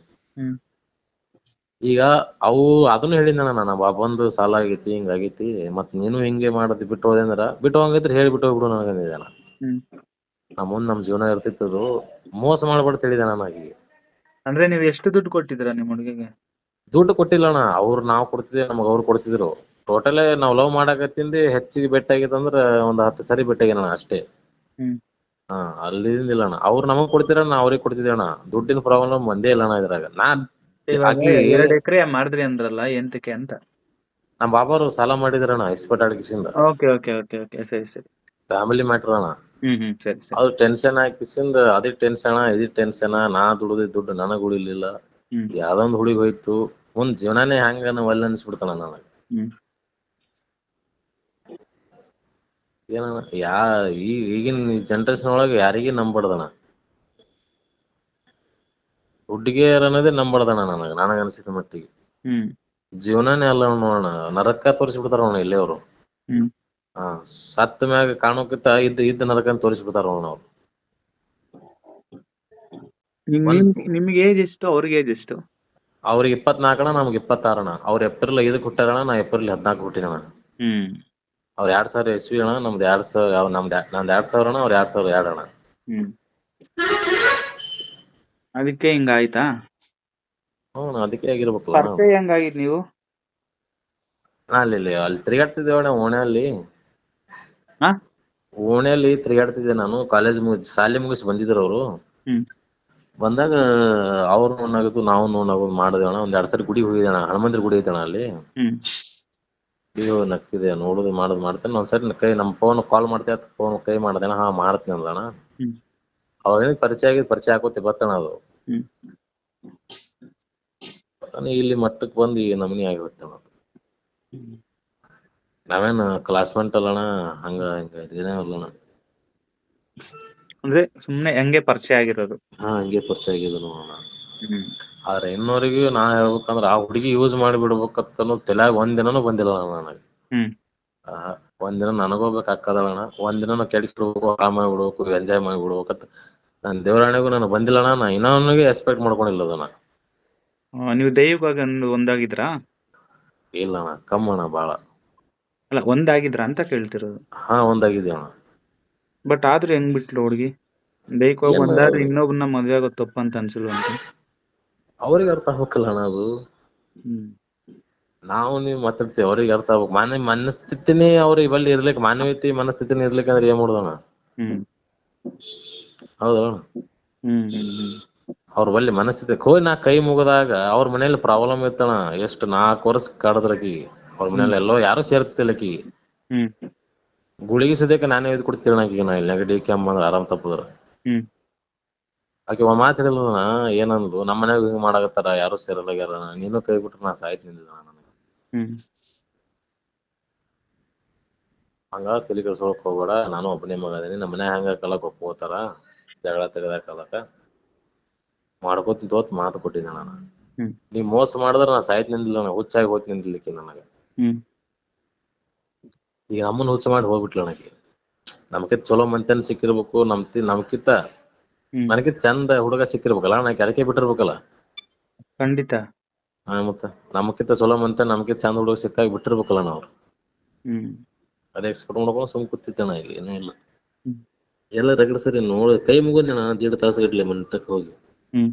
ಈಗ ಅವು ಅದನ್ನು ಹೇಳಿದ್ನಣ್ಣ ನಾನು, ಬಂದು ಸಾಲ ಆಗೈತಿ, ಹಿಂಗಾಗೈತಿ, ಮತ್ ನೀನು ಹಿಂಗೆ ಮಾಡೋದು ಬಿಟ್ಟು ಹೋದೆ ಅಂದ್ರ ಬಿಟ್ಟು ಹೋಗಂಗಿದ್ರೆ ಹೇಳಿ ಬಿಟ್ಟು ಹೋಗ್ಬಿಡು ನನಗಂದಿದ್ದಾನ. ಮುಂದ್ ನಮ್ ಜೀವನ ಇರ್ತಿತ್ತದು, ಮೋಸ ಮಾಡ್ಬಾರ್ದು ಹೇಳಿದೆ ನಾನು ಆಕಿಗೆ. ಅಂದ್ರೆ ನೀವ್ ಎಷ್ಟು ದುಡ್ಡು ಕೊಟ್ಟಿದ್ರ ನಿಮ್ ಹುಡುಗಿಗೆ? ದುಡ್ಡು ಕೊಟ್ಟಿಲ್ಲ ಅಣ್ಣ, ಅವ್ರು ನಾವು ಕೊಡ್ತಿದ್ವಿ, ನಮಗ್ ಅವ್ರು ಕೊಡ್ತಿದ್ರು. ಟೋಟಲ್ ನಾವ್ ಲವ್ ಮಾಡಾಕತ್ತಿಂದ ಹೆಚ್ಚಿಗೆ ಬೆಟ್ಟ ಆಗಿತ್ತಂದ್ರ ಒಂದ್ 10 ಸರಿ ಬೆಟ್ಟ ಆಗ್ಯಾನ ಅಷ್ಟೇ. ಹ್ಮ್ ಹಾ, ಅಲ್ಲಿಂದಿಲ್ಲ ಅಣ್ಣ. ಅವ್ರು ನಮಗ್ ಕೊಡ್ತಿರ, ನಾ ಅವ್ರಿಗೆ ಕೊಡ್ತಿದ್ವಿ ಅಣ್ಣ. ದುಡ್ಡಿನ ಪ್ರಾಬ್ಲಮ್ ಒಂದೇ ಇಲ್ಲ ಅಣ್ಣ ಇದ್ರಾಗ. ಇವಾಗ ಆಕಿ 2 ಎಕರೆ ಮಾರಿದ್ರಿ ಅಂದ್ರಲ್ಲ ಎಂತಕ್ಕೆ ಅಂತ. ನಮ್ಮ ಬಾಬಾರು ಸಾಲ ಮಾಡಿದ್ರಣ್ಣ ಇಸ್ಪಟ್ ಆಡ್ಕಿಸಿಂದ. ಓಕೆ ಓಕೆ ಓಕೆ ಓಕೆ, ಸರಿ ಸರಿ. ಫ್ಯಾಮಿಲಿ ಮ್ಯಾಟ್ರ್ ಅಣ್ಣ. ಸರಿ ಸರಿ. ಅದು ಟೆನ್ಷನ್ ಹಾಕಿಸಿಂದ ಅದೇ ಟೆನ್ಷನ್ ಇದೇ ಟೆನ್ಷನ್. ನಾ ದುಡ್ದಿದ್ ದುಡ್ಡು ನನಗ್ ಉಳಿಲಿಲ್ಲ. ಹ್ಮ್ ಯಾವ್ದೊಂದ್ ಹುಡುಗಿ ಹೋಯ್ತು, ಮುಂದ್ ಜೀವನಾನೇ ಹೆಂಗನ ಒಲ್ಲೆ ಅನ್ಸ್ಬಿಡ್ತಾನ ನನಗ. ಹ್ಮ್ ಏನಣ್ಣ, ಈಗಿನ ಜನರೇಷನ್ ಒಳಗ ಯಾರಿಗೂ ನಂಬಡ್ದಣ್ಣ. ಹುಡುಗಿಯರ್ ಅನ್ನೋದೇ ನಂಬಡ್ದಣ್ಣ ನನಗ ಅನ್ಸಿದ ಮಟ್ಟಿಗೆ. ಹ್ಮ್ ಜೀವನಾನೇ ಅಲ್ಲ ನೋಡೋಣ, ನರಕ ತೋರಿಸ್ಬಿಡ್ತಾರ ಅವ್ನು ಇಲ್ಲಿ ಅವ್ರು. ಹ್ಮ್ ಹಾ, ಸತ್ತ ಮ್ಯಾಗ ಕಾಣೋಕಿತ್ತ ಇದ್ದ ನರಕನ್ ತೋರಿಸ್ಬಿಡ್ತಾರ ಅವ್ನು. ನಿಮ್ಗೆ ಏಜ್ ಎಷ್ಟು, ಅವ್ರಿಗೆ ಏಜ್ ಎಷ್ಟು? ಅವ್ರಿಗೆ 24 ಅಣ್ಣ, ನಮ್ಗೆ 26 ಅಣ್ಣ. ಅವ್ರು ಏಪ್ರಿಲ್ 5 ಹುಟ್ಟಾರಣ, ನಾ ಏಪ್ರಿಲ್ 14 ಹುಟ್ಟಿನಣ್ಣ. ಹ್ಮ್ ಅವ್ರು 2000 ಇಸ್ವಿ ಅಣ್ಣ, ನಮ್ದು 2000. ನಂದು 2000 ಅಣ್ಣ, ಅವ್ರು 2002 ಅಣ್ಣ. ಹ್ಮ್ ಅದಕ್ಕೆ ಹಿಂಗ ಆಯ್ತಾ? ಹ್ಞೂ, ಅದಕ್ಕೆ ಆಗಿರ್ಬೇಕಲ್ಲ. ಪರಿಚಯ ಹೆಂಗಾಗಿದ್ ನೀವು? ಅಲ್ಲಿ ತಿರುಗಾಡ್ತಿದ್ದೇವಣ್ಣ ಓಣ್ಯಲ್ಲಿ. ಹಾ ಓಣ್ಯಲ್ಲಿ ತಿರುಗಾಡ್ತಿದ್ದೆ ನಾನು. ಕಾಲೇಜ್ ಶಾಲೆ ಮುಗಿಸಿ ಬಂದಿದ್ರು ಅವರು. ಹ್ಮ್ ಬಂದಾಗ ಅವ್ರು ನೋಡಾಗತ್ತು, ನಾವು ನೋಡಾಗೋದು ಮಾಡಿದೇವಣ್ಣ. ಒಂದ್ 2 ಸರಿ ಗುಡಿಗೆ ಹೋಗಿದೇಣ. ಹನುಮಂದ್ರ ಗುಡಿ ಐತಣ್ಣ ಅಲ್ಲಿ. ಹ್ಮ್ ನಕ್ಕಿದೆ, ನೋಡುದು ಮಾಡೋದು ಮಾಡ್ತೇನೆ. ಒಂದ್ಸರಿ ಕೈ ನಮ್ಮ ಫೋನ್ ಕಾಲ್ ಮಾಡ್ತೇ, ಫೋನ್ ಕೈ ಮಾಡ್ದೇಣ. ಹಾ ಮಾಡ್ತೀನಿ ಅಂದಣ್ಣ. ಹ್ಮ್ ಅವಾಗ ಪರಿಚಯ ಆಕೋತಿ ಬರ್ತಣ ಅದು. ಹ್ಮ್ ಇಲ್ಲಿ ಮಟ್ಟಕ್ಕೆ ಬಂದು ಈ ನಮನಿ ಆಗಿ ಹೋಗ್ತೇಣ. ಹ್ಮ್ ನಾವೇನು ಕ್ಲಾಸ್ಮೇಟ್ ಅಲ್ಲಣ್ಣ, ಹಂಗ ಇದೇನೇ ಅಲ್ಲಣ್ಣ. ಅಂದ್ರೆ ಸುಮ್ನೆ ಹೆಂಗೆ ಪರಿಚಯ ಆಗಿರೋದು? ಹಾ, ಹಂಗೆ ಪರಿಚಯ ಆಗಿದ್ದು ನೋಡೋಣ. ಹ್ಮ್ ಆದ್ರೆ ಇನ್ನೋರಿಗೂ ನಾ ಹೇಳ್ಬೇಕಂದ್ರ, ಆ ಹುಡುಗಿ ಯೂಸ್ ಮಾಡಿ ಬಿಡ್ಬೇಕಂತ ತಲ್ಯಾಗ ಒಂದಿನನೂ ಬಂದಿಲ್ಲ ನನಗೆ. ಹ್ಮ್ ಒಂದಿನ ನನಗೋಗ್ಬೇಕಾಕ್ಕದಣ್ಣ. ಒಂದಿನ ಕೆಡಿಸ್ಬಿಡ್ಬೇಕು, ಹಾಳು ಮಾಡ್ಬಿಡ್ಬೇಕು, ಎಂಜಾಯ್ ಮಾಡ್ಬಿಡ್ಬೇಕಂತ ನಾನು ದೇವರಾಣೆಗೂ ನನಗೆ ಬಂದಿಲ್ಲಣ್ಣ. ನಾ ಇನ್ನೊಂದಿಗೆ ಎಕ್ಸ್ಪೆಕ್ಟ್ ಮಾಡ್ಕೊಂಡಿಲ್ಲ ಅದನ್ನ. ನೀವು ದೈವವಾಗಿ ಒಂದಾಗಿದ್ರಾ? ಇಲ್ಲಣ್ಣ, ಕಮ್ಮಣ್ಣ ಬಾಳ. ಅಲ್ಲ, ಒಂದಾಗಿದ್ರ ಅಂತ ಕೇಳ್ತಿರೋದು. ಹಾ, ಒಂದಾಗಿದ್ದೀವಣ್ಣ. ಬಟ್ ಆದ್ರೂ ಹೆಂಗ್ ಬಿಟ್ಲು ಹುಡುಗಿ? ದೈಹಿಕವಾಗಿ ಏನ್ ಒಂದಾದ್ರೆ ಇನ್ನೊಬ್ಬನ ಮದ್ವೆ ಆಗೋದು ತಪ್ಪು ಅಂತ ಅನ್ಸಿಲ್ವಂತ? ಅವ್ರಿಗೆ ಅರ್ಥ ಆಗ್ಬೇಕಲ್ಲಣ್ಣ ಅದು. ಹ್ಮ್ ನಾವು ನೀವು ಮಾತಾಡ್ತೀವಿ, ಅವ್ರಿಗೆ ಅರ್ಥ ಆಗ್ಬೇಕು. ಮನಸ್ಥಿತಿನೇ ಅವ್ರಿಗೆ ಬಲ್ಲಿ ಇರ್ಲಿಕ್ಕೆ, ಮಾನವೀಯತೆ ಮನಸ್ಥಿತಿನೇ ಇರ್ಲಿಕ್ಕೆ ಅಂದ್ರೆ ಏನ್ ಮಾಡೋದಣ್ಣ? ಹ್ಮ್ ಹೌದಣ್ಣ. ಹ್ಮ್ ಹ್ಮ್ ಹ್ಮ್ ಅವ್ರ ಬಲ್ಲಿ ಮನಸ್ಥಿತಿ ಹೋಗಿ ನಾ ಕೈ ಮುಗಿದಾಗ ಅವ್ರ ಮನೇಲಿ ಪ್ರಾಬ್ಲಮ್ ಇತ್ತಣ್ಣ. ಎಷ್ಟು 4 ವರ್ಷ ಕಡದ್ರಕಿ ಅವ್ರ ಹ್ಮ್ ಮನೇಲಿ ಎಲ್ಲೋ ಯಾರು ಸೇರ್ತಿಲ್ಲಕಿ. ಹ್ಮ್ ಗುಳಿಗೆ ಸದ್ಯಕ್ಕೆ ನಾನೇ ಇದು ಕೊಡ್ತಿದ್ದಣ ಆಕಿಗೆ. ನಾ ಇಲ್ಲಿ ನೆಗಡಿ ಕೆಮ್ಮು ಅಂದ್ರೆ ಆರಾಮ್ ತಪ್ಪದ್ರ ಹ್ಮ್ ಆಕೆ ಒಂದ್ ಮಾತು ಹೇಳಿಲ್ಲ. ಏನಂದ್ರು, ನಮ್ಮ ಮನ್ಯಾಗ ಹಿಂಗ್ ಮಾಡಾಕತ್ತಾರ, ಯಾರು ಸೇರಲ್ಲಾಗ್ಯಾರ, ನೀನು ಕೈ ಬಿಟ್ರೆ ನಾ ಸಾಯ್ತೀನಿ ಅಂದಿದ್ದ ನನಗೆ. ಹ್ಮ್ ಹಂಗ ತಲೆ ಕೆಡ್ಸ್ಕೊಳಕ್ ಹೋಗ್ಬೇಡ, ನಾನು ಒಬ್ಬನೇ ಮಗ ಅದೀನಿ. ನಮ್ಮ ಮನ್ಯಾಗ ಹಂಗ ಕಲಕ್ ಒಪ್ಕೋತಾರ, ಜಗಳ ತೆಗದ ಕಲಕ ಮಾಡ್ಕೋತೀನಿ ತೋತ್ ಮಾತು ಕೊಟ್ಟಿದ್ದೆ ನಾನು. ಹ್ಮ್ ನೀ ಮೋಸ ಮಾಡಿದ್ರೆ ನಾ ಸಾಯ್ತೀನಿ ಅಂದಿಲ್ಲ, ನಾನು ಹುಚ್ಚಾಗಿ ಹೋಗ್ತೀನಿ ಅಂದಿಲ್ಲಕಿ ನನಗೆ. ಹ್ಮ್ ಈಗ ಅಮ್ಮನ ಹುಚ್ಚ ಮಾಡಿ ಹೋಗ್ಬಿಟ್ಲ ನನಗೆ. ನಮ್ಕಿತ್ ಚಲೋ ಮಂತನ್ ಸಿಕ್ಕಿರ್ಬೇಕು, ನಮ್ಕಿತ್ತ ಹ್ಮ್ ನನಕಿತ್ ಚಂದ ಹುಡುಗ ಸಿಕ್ಕಿರ್ಬೇಕಲ್ಲ, ನನಗೆ ಅದಕ್ಕೆ ಬಿಟ್ಟಿರ್ಬೇಕಲ್ಲ. ಖಂಡಿತ. ಮತ್ತೆ ನಮ್ಕಿತ್ತ ಚಲೋ ಮಂತೆ, ನಮ್ಕಿತ್ ಚಂದ ಹುಡುಗ ಸಿಕ್ಕಾಗಿ ಬಿಟ್ಟಿರ್ಬೇಕಲ್ಲ ನಾವು. ಹ್ಮ್ ಅದೇ ಎಕ್ಸ್ಪೆಕ್ಟ್ ಮಾಡ್ಕೊಂಡು ಸುಮ್ ಕೂತಿದ್ದಣ. ಇಲ್ಲಿ ಏನೂ ಇಲ್ಲ, ಹ್ಮ್ ಎಲ್ಲ ರಗಡ್ ಸರಿ ನೋಡಿ ಕೈ ಮುಗಿದ್ನ 1.5 ತಾಸು ಗಟ್ಲೆ ಮನೆ ತಕ್ಕ ಹೋಗಿ. ಹ್ಮ್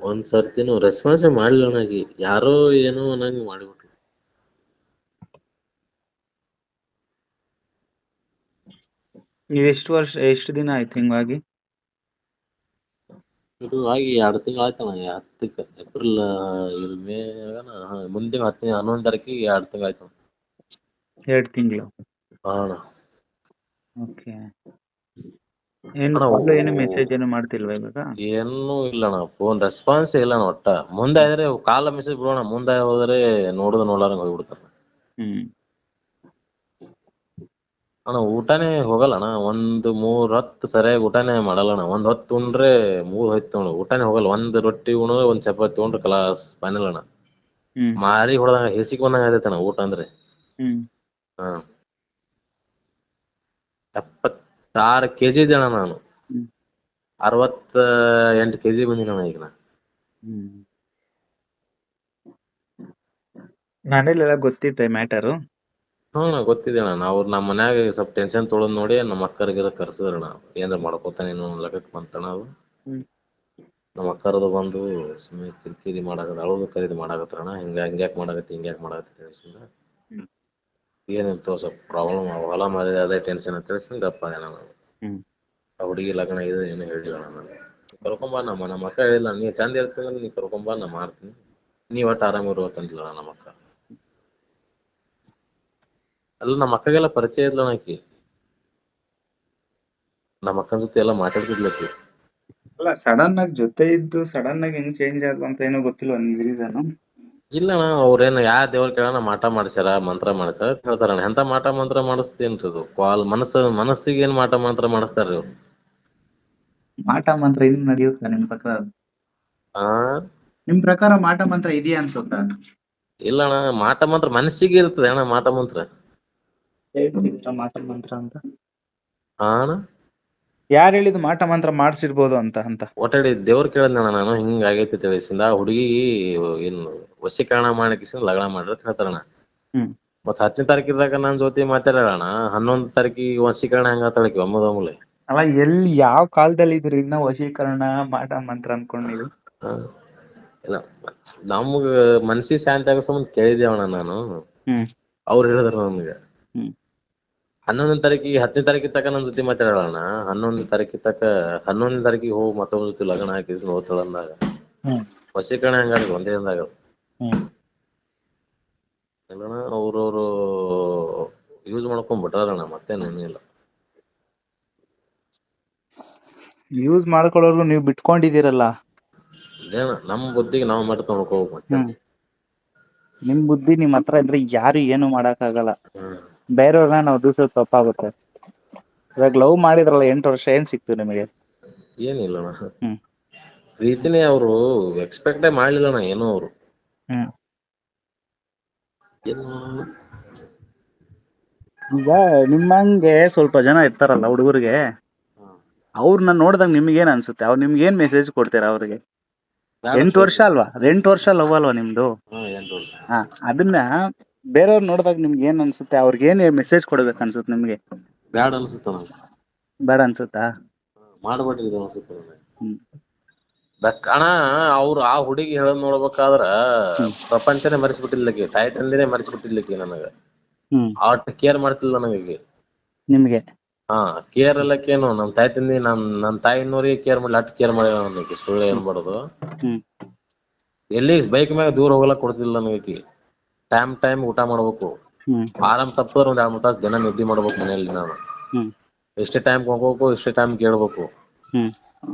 ಒಂದ್ ಸರ್ತಿನೂ ರೆಸ್ಪಾನ್ಸೇ ಮಾಡ್ಲಿಲ್ಲ ನನಗೆ. ಯಾರೋ ಏನೋ ಅನ್ನಂಗ್ ಮಾಡಿಬಿಟ್ರು. ನೀವ್ ಎಷ್ಟು ದಿನ ಆಯ್ತು ಹಿಂಗಾಗಿ? ಇದು ಆಗಿ 2 ತಿಂಗಳು ಆಯ್ತಣ್ಣ. 10ಕ್ಕೆ ಏಪ್ರಿಲ್ ಮೇ ಮುಂದಿನ 11 ತಾರೀಕಿಗೆ 2 ತಿಂಗಳು ಆಯ್ತು. 2 ತಿಂಗಳು? ಹಾ ಅಣ್ಣ. ಓಕೆ. ಏನು ಅಣ್ಣ ಕಾಲ್ ಏನು ಮೆಸೇಜ್ ಏನು ಮಾಡ್ತಿಲ್ವಾ ಇವಾಗ? ಏನೂ ಇಲ್ಲಣ್ಣ, ಫೋನ್ ರೆಸ್ಪಾನ್ಸ್ ಇಲ್ಲಣ್ಣ ಒಟ್ಟ. ಮುಂದೆ ಆದ್ರೆ ಕಾಲ ಮೆಸೇಜ್ ಬಿಡೋಣ, ಮುಂದೆ ಹೋದ್ರೆ ನೋಲಾರಂಗ್ ಹೋಗ್ಬಿಡ್ತಾರ. ಹ್ಮ್ ಅಣ್ಣ ಊಟನೇ ಹೋಗಲ್ಲಣ್ಣ. 3 ಹೊತ್ತು ಸರಿಯಾಗಿ ಊಟನೇ ಮಾಡಲ್ಲಣ್ಣ. 1 ಹೊತ್ತು ಉಂಡ್ರೆ 3 ಹೊತ್ತು ಊಟನೇ ಹೋಗಲ್ಲ. 1 ರೊಟ್ಟಿ ಉಣ್ಣೋದು, 1 ಚಪಾತಿ ಉಂಡ್ರೆ ಕಲಾಸ್ ಫೈನಲ್ ಅಣ್ಣ. ಹ್ಮ್ ಮಾರಿ ಹೊಡೆದಂಗ ಹೇಸಿಗೆ ಬಂದಂಗ ಆಗೈತಣ್ಣ ಊಟ ಅಂದ್ರೆ. ಹ್ಮ್ ಹಾ, 76 kg ಇದ್ದೆಣ್ಣ ನಾನು. ಹ್ಮ್ 68 kg ಬಂದಿನಣ್ಣ ಈಗ ನಾ. ಹ್ಮ್ ಮನೇಲೆಲ್ಲ ಗೊತ್ತಿತ್ತೆ ಮ್ಯಾಟರು? ಹ್ಞೂ ಗೊತ್ತಿದೆ ಅಣ್ಣ. ಅವ್ರು ನಮ್ಮ ಮನ್ಯಾಗ ಸ್ವಲ್ಪ ಟೆನ್ಷನ್ ತೊಗೊಳೋದ್ ನೋಡಿ ನಮ್ಮ ಅಕ್ಕರಿಗೆಲ್ಲ ಕರ್ಸಿದ್ರಣ್ಣ. ಏನಾರ ಮಾಡ್ಕೋತಾನೇನೋ ಲೆಕ್ಕಕ್ಕೆ ಬಂತಣ್ಣ ಅದು. ಹ್ಮ್ ನಮ್ಮ ಅಕ್ಕರದು ಬಂದು ಸುಮ್ಮನೆ ಕಿರಿಕಿರಿ ಮಾಡಾಕತ್ತ ಅಳೋದು ಖರೀದಿ ಮಾಡಾಕತ್ರಣ ಹಿಂಗ್ಯಾಕ್ ಮಾಡಾಕತ್ತಿ ಹಿಂಗ್ಯಾಕ್ ಮಾಡಾಕತ್ತಿ ತಿಳಿಸಿಂದ ಹ್ಮ್ ಏನಿತ್ತು ಸ್ವಲ್ಪ ಪ್ರಾಬ್ಲಮ್ ಹೊಲ ಮಾರಿದೆ ಅದೇ ಟೆನ್ಷನ್ ಅಂತ ತಿಳಿಸಿಂದ ಗಪ್ಪ ಅದೇ ನಾನು ಹ್ಮ್ ಆ ಹುಡುಗಿ ಲಗ್ನ ಇದು ಏನು ಹೇಳಿಲ್ಲ ನಾನು ಕರ್ಕೊಂಬ ನಮ್ಮ ಅಕ್ಕ ಹೇಳಿಲ್ಲ ನೀ ಚಂದ ಇರ್ತಂದ್ರೆ ನೀ ಕರ್ಕೊಂಬ ನಾ ಮಾಡ್ತೀನಿ ನೀ ಒಟ್ಟು ಆರಾಮ ಇರುವತ್ತಂತಿಲ್ಲ ನಮ್ಮ ಅಕ್ಕ ಅಲ್ಲ ನಮ್ಮ ಅಕ್ಕಗೆಲ್ಲ ಪರಿಚಯ ಇದ್ಲ ಆಕಿ ನಮ್ಮ ಅಕ್ಕನ ಜೊತೆ ಎಲ್ಲ ಮಾತಾಡ್ತಿದ್ಲಕ್ಕಿ ಅಲ್ಲ ಸಡನ್ ಆಗಿ ಜೊತೆ ಇದ್ದು ಸಡನ್ ಆಗಿ ಹೆಂಗ್ ಚೇಂಜ್ ಆದ್ಲು ಅಂತ ಏನೋ ಗೊತ್ತಿಲ್ವಾ ನಿಮ್ಗೆ ರೀಸನ್? ಇಲ್ಲಣ್ಣ ಅವ್ರೇನು ಯಾ ದೇವ್ರ ಕೇಳೋಣ ಮಾಟ ಮಾಡ್ಸ್ಯಾರ ಮಂತ್ರ ಮಾಡ್ಸ್ಯಾರ ಅಂತ ಹೇಳ್ತಾರಣ್ಣ ಎಂತ ಮಾಟ ಮಂತ್ರ ಮಾಡಿಸ್ತೇನ್ರಿ ಕಾಲ್ ಮನಸ್ಸಿಗೆ ಏನ್ ಮಾಟ ಮಂತ್ರ ಮಾಡಿಸ್ತಾರ್ರಿ ಅವ್ರು ಮಾಟ ಮಂತ್ರ ಇನ್ನು ನಡೆಯುತ್ತಾ ನಿಮ್ ಪ್ರಕಾರ? ಆ ನಿಮ್ ಪ್ರಕಾರ ಮಾಟ ಮಂತ್ರ ಇದೆಯಾ ಅನ್ಸುತ್ತಾ? ಇಲ್ಲಣ್ಣ ಮಾಟ ಮಂತ್ರ ಮನಸ್ಸಿಗೆ ಇರ್ತದೆ ಅಣ್ಣ ಮಾಟ ಮಂತ್ರ ಹೇಳ್ತಿದ್ದೀರಾ ಮಾಟ ಮಂತ್ರ ಅಂತ? ಹಾ ಅಣ್ಣ ಯಾರು ಹೇಳಿದ್ದು ಮಾಟ ಮಂತ್ರ ಮಾಡ್ಸಿರ್ಬೋದು ಅಂತ ಒಟ್ಟಾಡಿ ದೇವ್ರ ಕೇಳಿದ್ನಣ್ಣ ನಾನು ಹಿಂಗ ಆಗೈತಿ ತಿಳಿಸಿಂದ ಹುಡುಗಿ ಏನು ವಶೀಕರಣ ಮಾಡಿಕಿಸಿಂದ ಲಗ್ನ ಮಾಡ್ರಿ ಅಂತ ಹೇಳ್ತಾರಣ್ಣ ಹ್ಮ್ ಮತ್ 10ನೇ ತಾರೀಕಿದಾಗ ನನ್ ಜೊತೆ ಮಾತಾಡೋಣ 11 ತಾರೀಕಿಗೆ ವಶೀಕರಣ ಹೆಂಗ ಆತಾಳಕಿ ಒಮ್ಮೆ ಅಲ್ಲ ಎಲ್ಲಿ ಯಾವ ಕಾಲದಲ್ಲಿ ಇದ್ರಿ ಇನ್ನ ವಶೀಕರಣ ಮಾಟ ಮಂತ್ರ ಅನ್ಕೊಂಡ್ ನೀವು? ಇಲ್ಲ ನಮ್ಗ ಮನ್ಸಿಗೆ ಶಾಂತಿ ಆಗೋ ಸಂಬಂಧ ಕೇಳಿದೇವಣ್ಣ ನಾನು ಹ್ಮ್ ಅವ್ರು ಹೇಳಿದ್ರು ನಮ್ಗೆ ಹ್ಮ್ 11ನೇ ತಾರೀಕಿಗೆ 10ನೇ ತಾರೀಕಿಗೆ ತಕ ನನ್ ಜೊತೆ ಮಾತಾಡೋಣ 11ನೇ ತಾರೀಕಿಗೆ ಹೋಗಿ ಮತ್ತೊಬ್ಬರ ಜೊತೆ ಲಗ್ನ ಹಾಕಿ ಹೋಗ್ತಾಳ ಅಂದಾಗ ಹ್ಮ್ ವಶೀಕರಣ ಹೆಂಗಾಗ ಒಂದೇ ದಿನದಾಗ ಹ್ಮ್ ಎಲ್ಲಣ್ಣ ಅವ್ರವ್ರು ಯೂಸ್ ಮಾಡ್ಕೊಂಡ್ ಬಿಟ್ಟಾರಣ್ಣ ಮತ್ತೇನಿಲ್ಲ ಯೂಸ್ ಮಾಡ್ಕೊಳ್ಳೋರ್ಗು ನೀವು ಬಿಟ್ಕೊಂಡಿದೀರಲ್ಲ. ಇದೇನ ನಮ್ ಬುದ್ಧಿಗೆ ನಾವು ಮಟ್ಟ ನೋಡ್ಕೋಬೇಕು ಮತ್ತೆ ನಿಮ್ ಬುದ್ಧಿ ನಿಮ್ ಹತ್ರ ಇದ್ರೆ ಯಾರು ಏನು ಮಾಡಕ್ ಆಗಲ್ಲ. ಹ್ಮ್ ಬೇರೆಯವ್ರನ್ನ ನಾವು ದೂಸೋದ್ ತಪ್ಪಾಗುತ್ತೆ. ಇವಾಗ ಲವ್ ಮಾಡಿದ್ರಲ್ಲ 8 ವರ್ಷ ಏನ್ ಸಿಕ್ತು ನಿಮಗೆ? ಏನಿಲ್ಲಣ್ಣ ಹ್ಮ್ ಪ್ರೀತಿನೇ ಅವರು ಎಕ್ಸ್ಪೆಕ್ಟೇ ಮಾಡ್ಲಿಲ್ಲಣ್ಣ ಏನೋ ಅವರು ಹ್ಮ್ ಏನು ಈಗ ನಿಮ್ಮಂಗೆ ಸ್ವಲ್ಪ ಜನ ಇರ್ತಾರಲ್ಲ ಹುಡುಗರಿಗೆ, ಅವ್ರನ್ನ ನೋಡ್ದಾಗ ನಿಮ್ಗೆ ಏನ್ ಅನ್ಸುತ್ತೆ? ಅವ್ರು ನಿಮ್ಗೆ ಏನ್ ಮೆಸೇಜ್ ಕೊಡ್ತೀರಾ ಅವ್ರಿಗೆ? 8 ವರ್ಷ ಅಲ್ವಾ? 8 ವರ್ಷ ಲವ್ ಅಲ್ವಾ ನಿಮ್ದು? 8 ವರ್ಷ ಹಾ, ಅದನ್ನ ಬೇರೆಯವ್ರು ನೋಡಿದಾಗ ನಿಮ್ಗೆ ಏನ್ ಅನ್ಸುತ್ತೆ? ಅವ್ರಿಗೆ ಏನ್ ಮೆಸೇಜ್ ಕೊಡ್ಬೇಕು ಅನ್ಸುತ್ತೆ ನಿಮ್ಗೆ? ಬ್ಯಾಡ ಅನ್ಸುತ್ತಣ್ಣ ಬೇಡ ಅನ್ಸುತ್ತಾ? ಮಾಡ್ಬೇಡ್ರಿ ಇದು ಅನ್ಸುತ್ತೆ ಹ್ಮ್ ಅಣ್ಣ ಅವ್ರು ಆ ಹುಡುಗಿ ಹೇಳದ್ ನೋಡ್ಬೇಕಾದ್ರ ಹ್ಮ್ ಪ್ರಪಂಚನೇ ಮರೆಸ್ಬಿಟ್ಟಿದ್ಲಕಿ ತಾಯಿ ತಂದಿನೇ ಮರೆಸ್ಬಿಟ್ಟಿದ್ಲಕಿ ನನಗ ಹ್ಮ್ ಅಷ್ಟ್ ಕೇರ್ ಮಾಡ್ತಿಲ್ಲ ನನಗೆ ನಿಮ್ಗೆ ಹಾ ಕೇರ್ ಎಲ್ಲಕ್ಕೇನು ನಮ್ ತಾಯಿ ತಂದಿ ನಮ್ ತಾಯಿನವ್ರಿಗೆ ಕೇರ್ ಮಾಡ್ಲಿ ಅಷ್ಟ್ ಕೇರ್ ಮಾಡಿ ನನಗೆ ಸುಳ್ಳು ಹ್ಮ್ ಏನ್ಬಾರ್ದು ಹ್ಮ್ ಎಲ್ಲಿ ಬೈಕ್ ಮ್ಯಾಗ ದೂರ ಹೋಗಲಕ್ ಕೊಡ್ತಿಲ್ಲ ನನಗೆ ಟೈಮ್ ಊಟ ಮಾಡ್ಬೇಕು ಹ್ಮ್ ಆರಾಮ್ ತಪ್ಪದ್ರ ಒಂದ್ 2-3 ತಾಸು ದಿನ ನಿದ್ದೆ ಮಾಡ್ಬೇಕು ಮನೆಯಲ್ಲಿ ನಾನು ಹ್ಮ್ ಎಷ್ಟೇ ಟೈಮ್ ಹೋಗ್ಬೇಕು ಎಷ್ಟೇ ಟೈಮ್ ಕೇಳ್ಬೇಕು ಹ್ಮ್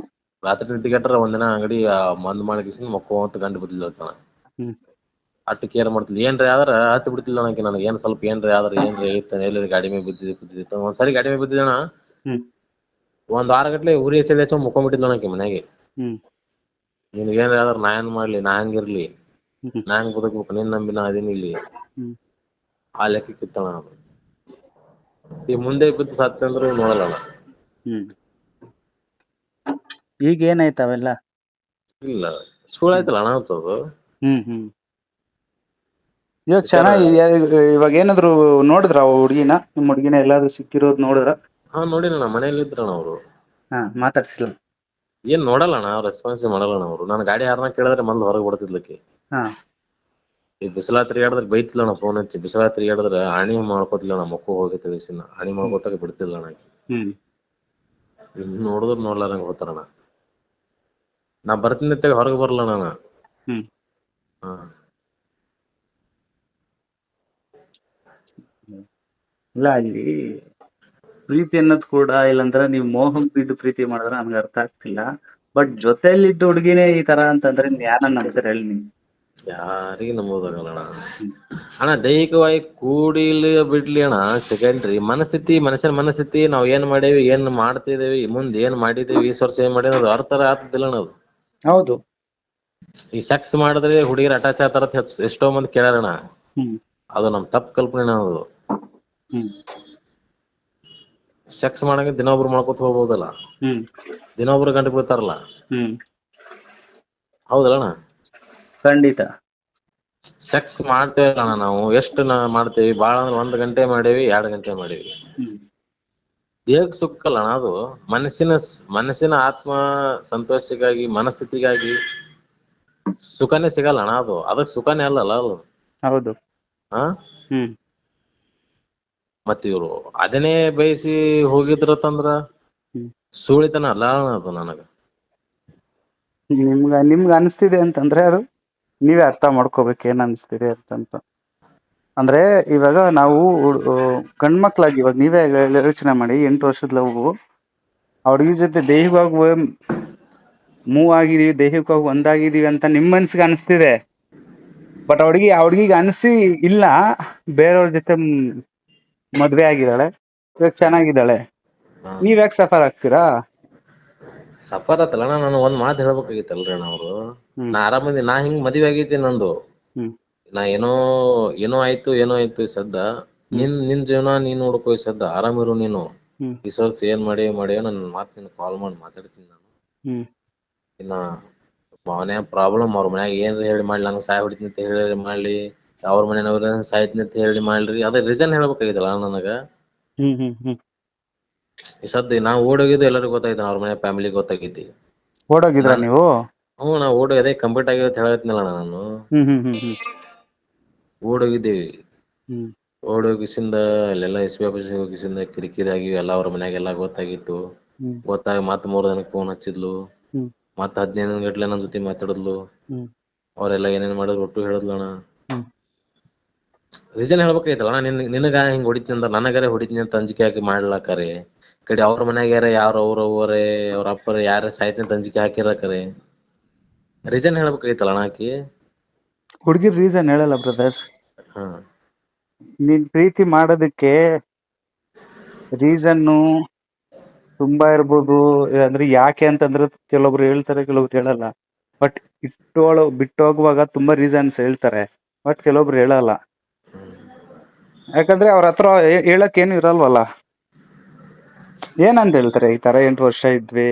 ರಾತ್ರಿ ನಿದ್ದಿಗೆಟ್ರ ಒಂದಿನ ಅಂಗಡಿ ಬಂದ್ ಮಾಡಿಕಿಸಿ ಮಕ್ಕೊಂತ ಗಂಟು ಬಿದ್ದಿರ್ತಾನ ಹ್ಮ್ ಅಷ್ಟು ಕೇರ್ ಮಾಡ್ತಿದ್ಲಿ ಏನ್ರಿ ಆದ್ರ ಹತ್ ಬಿಡ್ತಿಲ್ಲ ನನಗೆ ಏನ್ ಸ್ವಲ್ಪ ಏನ್ರಿ ಆದ್ರ ಏನ್ರಿ ಎಲ್ಲಿ ಗಾಡಿ ಮೇಲೆ ಬಿದ್ದಿತ್ತು ಒಂದ್ಸರಿ ಗಾಡಿ ಮೇಲೆ ಬಿದ್ದಿದ್ದಣ ಹ್ಮ್ ಒಂದ್ 6 ಗಂಟ್ಲೆ ಉರಿ ಹೆಚ್ಚ ಮುಕ್ಕೊಂಡ್ಬಿಟ್ಟಿದ್ಲ ನನಗೆ ಮನೆಗೆ ಹ್ಮ್ ನಿನ್ಗ ಏನ್ರಿ ಆದ್ರ ನಾ ಏನ್ ಮಾಡ್ಲಿ ನಾ ಹಂಗಿರ್ಲಿ ಹ್ಮ್ ನಾ ಹೆಂಗ್ ಬದುಕ್ಬೇಕು ನಿನ್ ನಂಬಿ ನಾ ಅದೀನಿ ಇಲ್ಲಿ ಹ್ಮ್ ಆ ಲೆಕ್ಕಕ್ಕೆ ಇತ್ತಣ ಈ ಮುಂದೆ ಬಿದ್ದು ಸತ್ತ ಅಂದ್ರು ನೋಡಲ್ಲಣ ಹ್ಮ್ ಈಗ ಏನಾಯ್ತ ಅವೆಲ್ಲ? ಇಲ್ಲ ಸುಳ್ಳು ಆಯ್ತಲ್ಲ ಅಣ್ಣ ಅದು ಹ್ಮ್ ಇವಾಗ ವಿಚಾರ ಚೆನ್ನಾಗಿ ಇವಾಗ ಏನಾದ್ರು ನೋಡಿದ್ರ ಹುಡ್ಗಿನ ನಿಮ್ ಹುಡ್ಗಿನ ಎಲ್ಲಾದ್ರೂ ಸಿಕ್ಕಿರೋದ್ ನೋಡಿದ್ರ? ಹಾ ನೋಡಿನಣ್ಣ ಮನೇಲಿ ಇದ್ರಣ್ಣ ಅವ್ರು ಹಾ ಮಾತಾಡ್ಸಿಲ್ಲ? ಏನ್ ನೋಡಲ್ಲಣ್ಣ ರೆಸ್ಪಾನ್ಸ್ ಮಾಡಲ್ಲಣ ಅವ್ರು ನನ್ ಗಾಡಿ ಯಾರನ್ನ ಕೇಳಿದ್ರೆ ಮೊದ್ಲು ಹೊರಗೆ ಬಿಡ್ತಿದ್ಲಕಿ ಹಾ ಈ ಬಿಸಿಲ ತಿರ್ಗಾಡಿದ್ರೆ ಬೈತಿಲಣ್ಣ ಫೋನ್ ಹಚ್ಚಿ ಬಿಸಿಲ ತಿರ್ಗಾಡಿದ್ರೆ ಹಣಿ ಮಾಡ್ಕೋತಿಲಣ್ಣ ಮಕ್ಕಳು ಹೋಗಿ ತಿಳಿಸಿನ ಹಣಿ ಹ್ಮ್ ಮಾಡ್ಕೋತಾಗ ಬಿಡ್ತಿಲ್ಲಣ್ಣ ಹ್ಮ್ ನೋಡಿದ್ರು ನೋಡ್ಲಾರಂಗ ಹೋತಾರಣ್ಣ ನಾ ಬರ್ತೀನಿ ಅಂತೇಳಿ ಹೊರಗೆ ಬರಲಣ್ಣ ನಾ ಹ್ಮ್ ಹಾ ಇಲ್ಲ ಅಲ್ಲಿ ಪ್ರೀತಿ ಅನ್ನೋದ್ ಕೂಡ ಇಲ್ಲಾಂದ್ರೆ ನೀವು ಮೋಹಂ ಬಿದ್ದು ಪ್ರೀತಿ ಮಾಡಿದ್ರೆ ನನ್ಗೆ ಅರ್ಥ ಆಗ್ತಿಲ್ಲ. ಬಟ್ ಜೊತೆಲಿದ್ದ ಹುಡ್ಗಿನೇ ಈ ತರ ಅಂತಂದ್ರೆ ಯಾರನ್ನ ನಂಬ್ತೀರ ಹೇಳಿ ನೀವು? ಯಾರಿಗೆ ನಂಬೋದಾಗಲ್ಲಣ್ಣ ಹ್ಮ್ ಅಣ್ಣ ದೈಹಿಕವಾಗಿ ಕೂಡಿಲಿ ಬಿಡ್ಲಿ ಅಣ್ಣ ಸೆಕೆಂಡ್ರಿ ಮನುಷ್ಯನ ಮನಸ್ಥಿತಿ ನಾವ್ ಏನ್ ಮಾಡೇವಿ ಏನ್ ಮಾಡ್ತಿದೇವಿ ಮುಂದ್ ಏನ್ ಮಾಡಿದೇವಿ ಈ ವರ್ಷ ಏನ್ ಮಾಡೇವಿ ಅದು ಅರ್ಥ ಆಗ್ತಿದಿಲ್ಲಣ್ಣ ಅದು ಹೌದು ಈ ಸೆಕ್ಸ್ ಮಾಡಿದ್ರೆ ಹುಡುಗಿಯರ್ ಅಟ್ಯಾಚ್ ಆಗ್ತಾರ ಎಷ್ಟೋ ಮಂದಿ ಕೇಳ್ಯಾರಣ್ಣ ಹ್ಮ್ ಅದು ನಮ್ ತಪ್ಪು ಕಲ್ಪನೆ ಅದು ಹ್ಮ್ ಸೆಕ್ಸ್ ಮಾಡಂಗೆ ದಿನೊಬ್ರು ಮಾಡ್ಕೊತ ಹೋಗ್ಬೋದಲ್ಲ ಹ್ಮ್ ದಿನೊಬ್ರು ಗಂಟು ಬೀಳ್ತಾರಲ್ಲ ಹ್ಮ್ ಹೌದಲ್ಲಣ್ಣ ಖಂಡಿತ ಸೆಕ್ಸ್ ಮಾಡ್ತೇವಲ್ಲಣ್ಣ ನಾವು ಎಷ್ಟು ಮಾಡ್ತೇವಿ ಬಾಳ ಅಂದ್ರೆ 1 ಗಂಟೆ ಮಾಡೇವಿ 2 ಗಂಟೆ ಮಾಡೇವಿ ಹ್ಮ್ ದೇಹಕ್ಕೆ ಸುಖ ಅಲ್ಲ ಅಣ್ಣ ಅದು. ಮನಸ್ಸಿನ ಆತ್ಮ ಸಂತೋಷಕ್ಕಾಗಿ ಮನಸ್ಥಿತಿಗಾಗಿ ಸುಖನೇ ಸಿಗಲ್ಲ ಅಣ್ಣ ಅದು. ಅದಕ್ಕೆ ಸುಖನೇ ಅಲ್ಲಲ್ಲ ಅದು. ಹೌದು. ಹಾ ಹ್ಮ್ ಮತ್ ಇವ್ರು ಅದನ್ನೇ ಬಯಸಿ ಹೋಗಿದ್ರತಂದ್ರ ಹ್ಮ್ ಸುಳಿತನ ಅಲ್ಲ ಅಣ್ಣ ಅದು ನನಗ. ನಿಮ್ಗ ಅನಿಸ್ತಿದೆ ಅಂತಂದ್ರೆ ಅದು ನೀವೇ ಅರ್ಥ ಮಾಡ್ಕೋಬೇಕು ಏನ್ ಅನಿಸ್ತಿದೆ ಅಂತಂತ. ಅಂದ್ರೆ ಇವಾಗ ನಾವು ಗಂಡ್ಮಕ್ಳಾಗಿ ಇವಾಗ ನೀವೇ ಯೋಚನೆ ಮಾಡಿ, 8 ವರ್ಷದ ಲವ್ ಆ ಹುಡುಗಿ ಜೊತೆ ದೈಹಿಕವಾಗಿ ಮೂವ್ ಆಗಿದೀವಿ, ದೈಹಿಕವಾಗಿ ಒಂದಾಗಿದೀವಿ ಅಂತ ನಿಮ್ ಮನ್ಸಿಗೆ ಅನಿಸ್ತಿದೆ. ಬಟ್ ಆ ಹುಡುಗಿಗೆ ಅನಿಸಿ ಇಲ್ಲ, ಬೇರೆಯವ್ರ ಜೊತೆ ಮದ್ವೆ ಆಗಿದ್ದಾಳೆ, ಇವಾಗ ಚೆನ್ನಾಗಿದ್ದಾಳೆ. ನೀವ್ ಯಾಕೆ ಸಫರ್ ಆಗ್ತೀರಾ? ಸಫರ್ ಆತಲ್ಲ ನಾನು ಒಂದ್ ಮಾತು ಹೇಳ್ಬೇಕಾಗಿತ್ತಲ್ರಿ ಅಣ್ಣ ಅವ್ರು. ಹ್ಮ್ ನಾ ಆರಾಮದಿ, ನಾ ಹಿಂಗ್ ಮದ್ವೆ ಆಗೈತಿ ನಂದು. ಹ್ಮ್ ನಾ ಏನೋ ಆಯ್ತು ಈ ಸದ್ದ. ನಿನ್ ಜೀವನ ನೀನ್ ನೋಡ್ಕೋ ಈ ಸದ್ದ, ಆರಾಮಿರು ನೀನು. ಹ್ಮ್ ಈ ಸರ್ಸ್ ಏನ್ ಮಾಡಿ ನನ್ನ ಮಾತು ನಿನ್ ಕಾಲ್ ಮಾಡಿ ಮಾತಾಡ್ತೀನಿ ನಾನು. ಹ್ಮ್ ಇನ್ನ ಮನೆ ಪ್ರಾಬ್ಲಮ್ ಅವ್ರ ಮನ್ಯಾಗ ಏನ್ರ ಹೇಳಿ ಮಾಡ್ಲಿ, ನಂಗೆ ಸಾಯ್ ಹೊಡಿತೀನಿ ಅಂತ ಹೇಳಿ ಮಾಡ್ಲಿ, ಅವ್ರ ಮನೆಯವ್ರ ಸಾಯ್ತೀನಿ ಅಂತ ಹೇಳಿ ಮಾಡ್ರಿ, ಅದ್ರ ರೀಸನ್ ಹೇಳ್ಬೇಕಾಗಿತ್ತಲ್ಲ ನನಗ. ಹ್ಮ್ ಹ್ಮ್ ಹ್ಮ್ ಈ ಸದ್ದ ನಾವು ಓಡೋಗಿದ್ದು ಎಲ್ಲರಿಗೂ ಗೊತ್ತಾಯ್ತು, ಅವ್ರ ಮನೆ ಫ್ಯಾಮಿಲಿ ಗೊತ್ತಾಗೈತಿ. ಓಡೋಗಿದ್ರ ನೀವು? ನಾ ಓಡಿ ಅದೇ ಕಂಪ್ಲೀಟ್ ಆಗಿ ಹೇಳತ್ನಲ್ಲ ನಾನು. ಹ್ಮ್ ಹ್ಮ್ ಹ್ಮ್ ಹ್ಮ್ ಓಡೋಗಿದ್ದೀವಿ. ಹ್ಮ್ ಓಡೋಗಿಸಿಂದ ಅಲ್ಲೆಲ್ಲ ಎಸ್ ಪಿ ಆಫೀಸ್ ಹೋಗಿಸಿಂದ ಕಿರಿಕಿರಿ ಆಗಿ ಎಲ್ಲ ಅವ್ರ ಮನ್ಯಾಗೆಲ್ಲ ಗೊತ್ತಾಗಿತ್ತು. ಹ್ಮ್ ಗೊತ್ತಾಗಿ ಮತ್ತ್ 3 ದಿನಕ್ಕೆ ಫೋನ್ ಹಚ್ಚಿದ್ಲು. ಹ್ಮ್ ಮತ್ತ್ 15 ಗಂಟ್ಲೆ ನನ್ನ ಜೊತೆ ಮಾತಾಡಿದ್ಲು. ಹ್ಮ್ ಅವರೆಲ್ಲ ಏನೇನ್ ಮಾಡಿದ್ರು ಒಟ್ಟು ಹೇಳಿದ್ಲಣ್ಣ. ಹ್ಮ್ ರೀಸನ್ ಹೇಳ್ಬೇಕಾಯ್ತಲ್ಲ ನಿನಗ ಹಿಂಗ್ ಹೊಡಿತೀನಿ ಅಂದ್ರ ನನಗಾರೆ ಹೊಡಿತೀನಿ ಅಂತ ಅಂಜಿಕೆ ಹಾಕಿ ಮಾಡ್ಲಾಕರೆ, ಕಡೆ ಅವ್ರ ಮನ್ಯಾಗ ಯಾರು ಅವ್ರವ್ವರೇ ಅವ್ರ ಅಪ್ಪರ ಯಾರ ಸಾಯ್ತೀನಿ ಅಂತ ಅಂಜಿಕೆ ಹಾಕಿರಕರೆ ರೀಸನ್ ಹೇಳ್ಬೇಕಾಯ್ತಲ್ಲ ಅಣ್ಣ ಆಕಿ. ಹುಡ್ಗಿರ್ ರೀಸನ್ ಹೇಳಲ್ಲ ಬ್ರದರ್. ಹಾ ನೀನ್ ಪ್ರೀತಿ ಮಾಡೋದಕ್ಕೆ ರೀಸನ್ನು ತುಂಬಾ ಇರ್ಬೋದು. ಅಂದ್ರೆ ಯಾಕೆ ಅಂತಂದ್ರೆ ಕೆಲವೊಬ್ರು ಹೇಳ್ತಾರೆ, ಕೆಲವೊಬ್ರು ಹೇಳಲ್ಲ. ಬಟ್ ಬಿಟ್ಟು ಹೋಗುವಾಗ ತುಂಬಾ ರೀಸನ್ಸ್ ಹೇಳ್ತಾರೆ, ಬಟ್ ಕೆಲವೊಬ್ರು ಹೇಳಲ್ಲ. ಯಾಕಂದ್ರೆ ಅವ್ರ ಹತ್ರ ಹೇಳಕ್ ಏನು ಇರಲ್ವಲ್ಲ. ಏನಂತ ಹೇಳ್ತಾರೆ, ಈ ತರ 8 ವರ್ಷ ಇದ್ವಿ,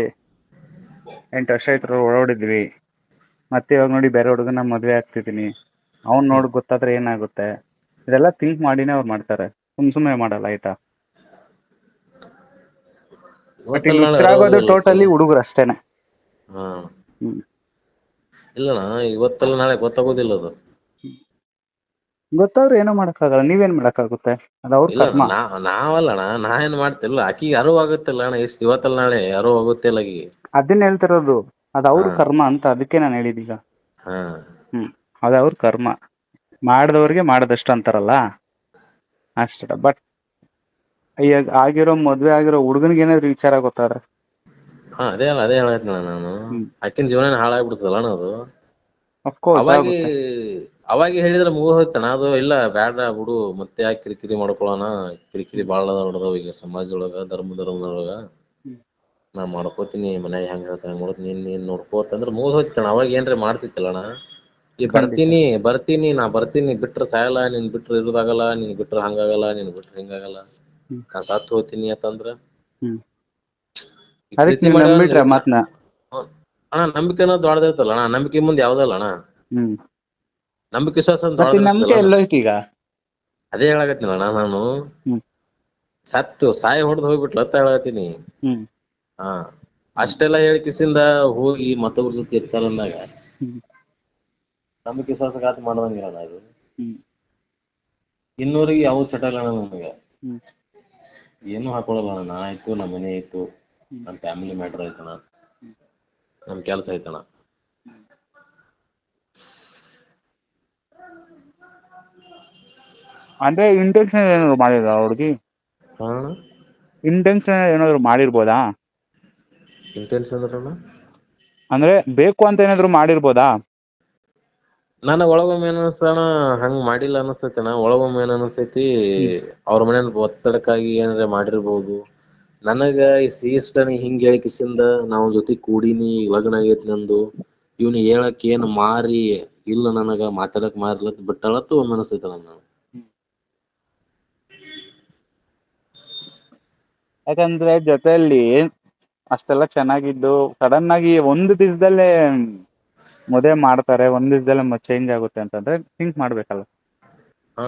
8 ವರ್ಷ ಇದ್ರ ಓಡಾಡಿದ್ವಿ, ಮತ್ತೆ ಇವಾಗ ನೋಡಿ ಬೇರೆ ಹುಡುಗನ ಮದ್ವೆ ಆಗ್ತಿದೀನಿ, ಅವ್ನ್ ನೋಡ್ ಗೊತ್ತಾದ್ರೆ ಏನಾಗುತ್ತೆ, ಇದೆಲ್ಲ ಥಿಂಕ್ ಮಾಡಿನೇ ಅವ್ರು ಮಾಡ್ತಾರೆ, ಸುಮ್ನೆ ಮಾಡಲ್ಲ ಆಯ್ತಾ. ಬಟ್ ಇಲ್ಲಿ ಇವತ್ತಲ್ಲ ನಾಳೆ ಹುಚ್ಚರಾಗೋದು ಇರೋದಿಲ್ಲ ಟೋಟಲಿ ಹುಡುಗರು ಅಷ್ಟೇನೆ. ಹಾ ಹ್ಮ್ ಇಲ್ಲಣ್ಣ, ಇವತ್ತಲ್ಲ ನಾಳೆ ಗೊತ್ತಾಗೋದಿಲ್ಲ ಅದು. ಗೊತ್ತಾದ್ರೆ ಏನೋ ಮಾಡಕ್ಕಾಗಲ್ಲ, ನೀವೇನ್ ಮಾಡಕ್ಕಾಗುತ್ತೆ, ಅದು ಅವ್ರ ಇಲ್ಲ ಕರ್ಮ. ನಾವಲ್ಲಣ್ಣ, ನಾ ಏನ್ ಮಾಡ್ತಿಲ್ಲ, ಆಕಿಗೆ ಅರಿವು ಆಗುತ್ತಿಲ್ಲ ಅಣ್ಣ. ಎಷ್ಟು ಇವತ್ತಲ್ಲ ನಾಳೆ ಅರಿವು ಆಗುತ್ತಿಲ್ಲ ಆಕಿಗೆ. ಅದನ್ನ ಹೇಳ್ತಿರೋದು, ಅದು ಅವ್ರ ಹಾ ಕರ್ಮ ಅಂತ, ಅದಕ್ಕೆ ನಾನು ಹೇಳಿದೀಗ. ಹಾ ಅದು ಅವ್ರ ಕರ್ಮ, ಮಾಡಿದವ್ರಿಗೆ ಮಾಡದಷ್ಟು ಅಂತಾರಲ್ಲ ಅಷ್ಟೇ. ಬಟ್ ಈಗ ಮದ್ವೆ ಆಗಿರೋ ಹುಡುಗನಿಗೆ ಏನಾದ್ರು ವಿಚಾರ ಗೊತ್ತಾದ್ರೆ ಹಾ ಅದೇ ಹೇಳತ್ನ ನಾನು. ಆಕಿನ ಜೀವನ ಹಾಳಾಗ್ಬಿಡ್ತದಲ್ಲ ಅಣ್ಣ ಅದು. ಅಫ್ಕೋರ್ಸ್ ಅವಾಗಿ ಆಗುತ್ತೆ. ಅವಾಗಿ ಹೇಳಿದ್ರೆ ಮುಗಿದು ಹೋಯ್ತಣ್ಣ ಅದು. ಇಲ್ಲ ಬ್ಯಾಡ ಬಿಡು, ಮತ್ತೆ ಯಾಕೆ ಕಿರಿಕಿರಿ ಮಾಡ್ಕೊಳೋಣ, ಕಿರಿಕಿರಿ ಬಾಳ ಹೊಡೆದವ ಈಗ ಸಮಾಜದೊಳಗ, ಧರ್ಮದೊಳಗ. ನಾ ಮಾಡ್ಕೋತೀನಿ, ಮನ್ಯಾಗ ಹೆಂಗ್ ಹೇಳ್ತಾರ ಹಂಗ್ ಮಾಡ್ತೀನಿ, ನೀನ್ ನೋಡ್ಕೋತಂದ್ರ ಮುಗಿದು ಹೋಯ್ತಣ್ಣ. ಅವಾಗ ಏನ್ರ ಮಾಡ್ತಿತ್ತಲ್ಲಣ್ಣ. ಈ ಖಂಡಿತ. ನಾ ಬರ್ತೀನಿ ಬಿಟ್ರ ಸಾಯಲ್ಲ, ನೀನ್ ಬಿಟ್ರ ಇರುದಾಗಲ್ಲ, ನೀನ್ ಬಿಟ್ರ ಹಂಗಾಗಲ್ಲ, ನೀನ್ ಬಿಟ್ರ ಹಿಂಗಾಗಲ್ಲ, ನಾ ಸತ್ ಹೋಗ್ತೀನಿ ಅಂತಂದ್ರ ಈ ಅದಕ್ ಪ್ರೀತಿ ನೀವ್ ಮಾಡ್ಯಾವ ನಂಬಿಟ್ರ ಮಾತ್ನ. ಅಣ್ಣ. ನಂಬಿಕೆ ಅನ್ನೋದು ದೊಡ್ಡದೈತಲ್ಲ ಅಣ್ಣ, ನಂಬಿಕೆ ಮುಂದೆ ಯಾವ್ದಲ್ಲ ಅಣ್ಣ. ನಂಬಿಕೆ ವಿಶ್ವಾಸ ಮತ್ತೆ ನಂಬಿಕೆ ದೊಡ್ಡದಿರ್ತದಲ್ಲ. ಎಲ್ಲೋಯ್ತು ಈಗ? ಅದೇ ಹೇಳಕತ್ತೀನಣ್ಣ ನಾನು. ಹ್ಮ್ ಸಾಯಿ ಹೊಡೆದು ಹೋಗ್ಬಿಟ್ಲ ಅಂತ ಹೇಳಕತ್ತೀನಿ. ಹ್ಮ್ ಹಾ ಅಷ್ಟೆಲ್ಲ ಹೇಳಿಕಿಸಿಂದ ಹೋಗಿ ಮತ್ತೊಬ್ರ ಜೊತೆ ಇರ್ತಾರಂದಾಗ ಹ್ಮ್ ನಂಬಿಕೆ ವಿಶ್ವಾಸಘಾತ ಮಾಡ್ದಂಗಿರಲ್ಲ ಅದು. ಹ್ಮ್ ಇನ್ನೂರಿಗೆ ಯಾವ್ದು ಸೆಟಲ್ ಅಣ್ಣ ನಮಗೆ. ಹ್ಮ್ ಏನು ಹಾಕೊಳಲ್ಲ ಅಣ್ಣ. ನಾ ಆಯ್ತು, ನಮ್ಮ ಮನೆ ಆಯ್ತು, ನಮ್ಮ ಫ್ಯಾಮಿಲಿ ಮ್ಯಾಟ್ರ್ ಆಯ್ತಣ್ಣ, ನಮ್ ಕೆಲ್ಸ ಆಯ್ತಣ್ಣ. ಅಂದ್ರೆ ಇಂಟೆನ್ಷನ್ ಏನಾದ್ರು ಮಾಡಿದ್ರ ಹುಡುಗಿ? ಹಾ ಇಂಟೆನ್ಷನ್ ಏನಾದ್ರು ಮಾಡಿರ್ಬೋದಾ? ಇಂಟೆನ್ಷನ್ ಅಂದ್ರಣ್ಣ? ಅಂದ್ರೆ ಬೇಕು ಅಂತ ಏನಾದ್ರು ಮಾಡಿರ್ಬೋದಾ? ನನಗ್ ಒಳಗೊಮ್ಮೆ ಏನ್ ಅನಸ್ತಣ್ಣ, ಹಂಗ್ ಮಾಡಿಲ್ಲ ಅನಸ್ತೈತಣ್ಣ. ಒಳಗೊಮ್ಮೆ ಏನ್ ಅನಸ್ತೈತಿ, ಅವ್ರ ಮನೇಲಿ ಒತ್ತಡಕ್ಕಾಗಿ ಏನಾರ ಮಾಡಿರ್ಬೋದು. ನನಗ ಇಷ್ಟನ ಹಿಂಗ್ ಹೇಳಿಕಿಸಿಂದ ನಾವ್ ಜೊತೆ ಕೂಡಿನಿ, ಲಗ್ನ ಆಗೇತಿ ನಂದು, ಇವ್ನು ಹೇಳಕ್ ಏನ್ ಮಾರಿ ಇಲ್ಲ, ನನಗ ಮಾತಾಡಕ್ ಮಾರ್ಲತ್ ಬಿಟ್ಟಾಳತ್ತು ಒಮ್ಮೆ ಅನಸ್ತೈತಣ್ಣ ನನಗ. ಯಾಕಂದ್ರೆ ಜೊತೆಯಲ್ಲಿ ಅಷ್ಟೆಲ್ಲ ಚೆನ್ನಾಗಿದ್ದು ಸಡನ್ ಆಗಿ ಒಂದು ದಿವಸದಲ್ಲೇ ಮದುವೆ ಮಾಡ್ತಾರೆ, ಒಂದ್ ದಿವಸದಲ್ಲೇ ಚೇಂಜ್ ಆಗುತ್ತೆ ಅಂತಂದ್ರೆ ಥಿಂಕ್ ಮಾಡ್ಬೇಕಲ್ಲ. ಹಾ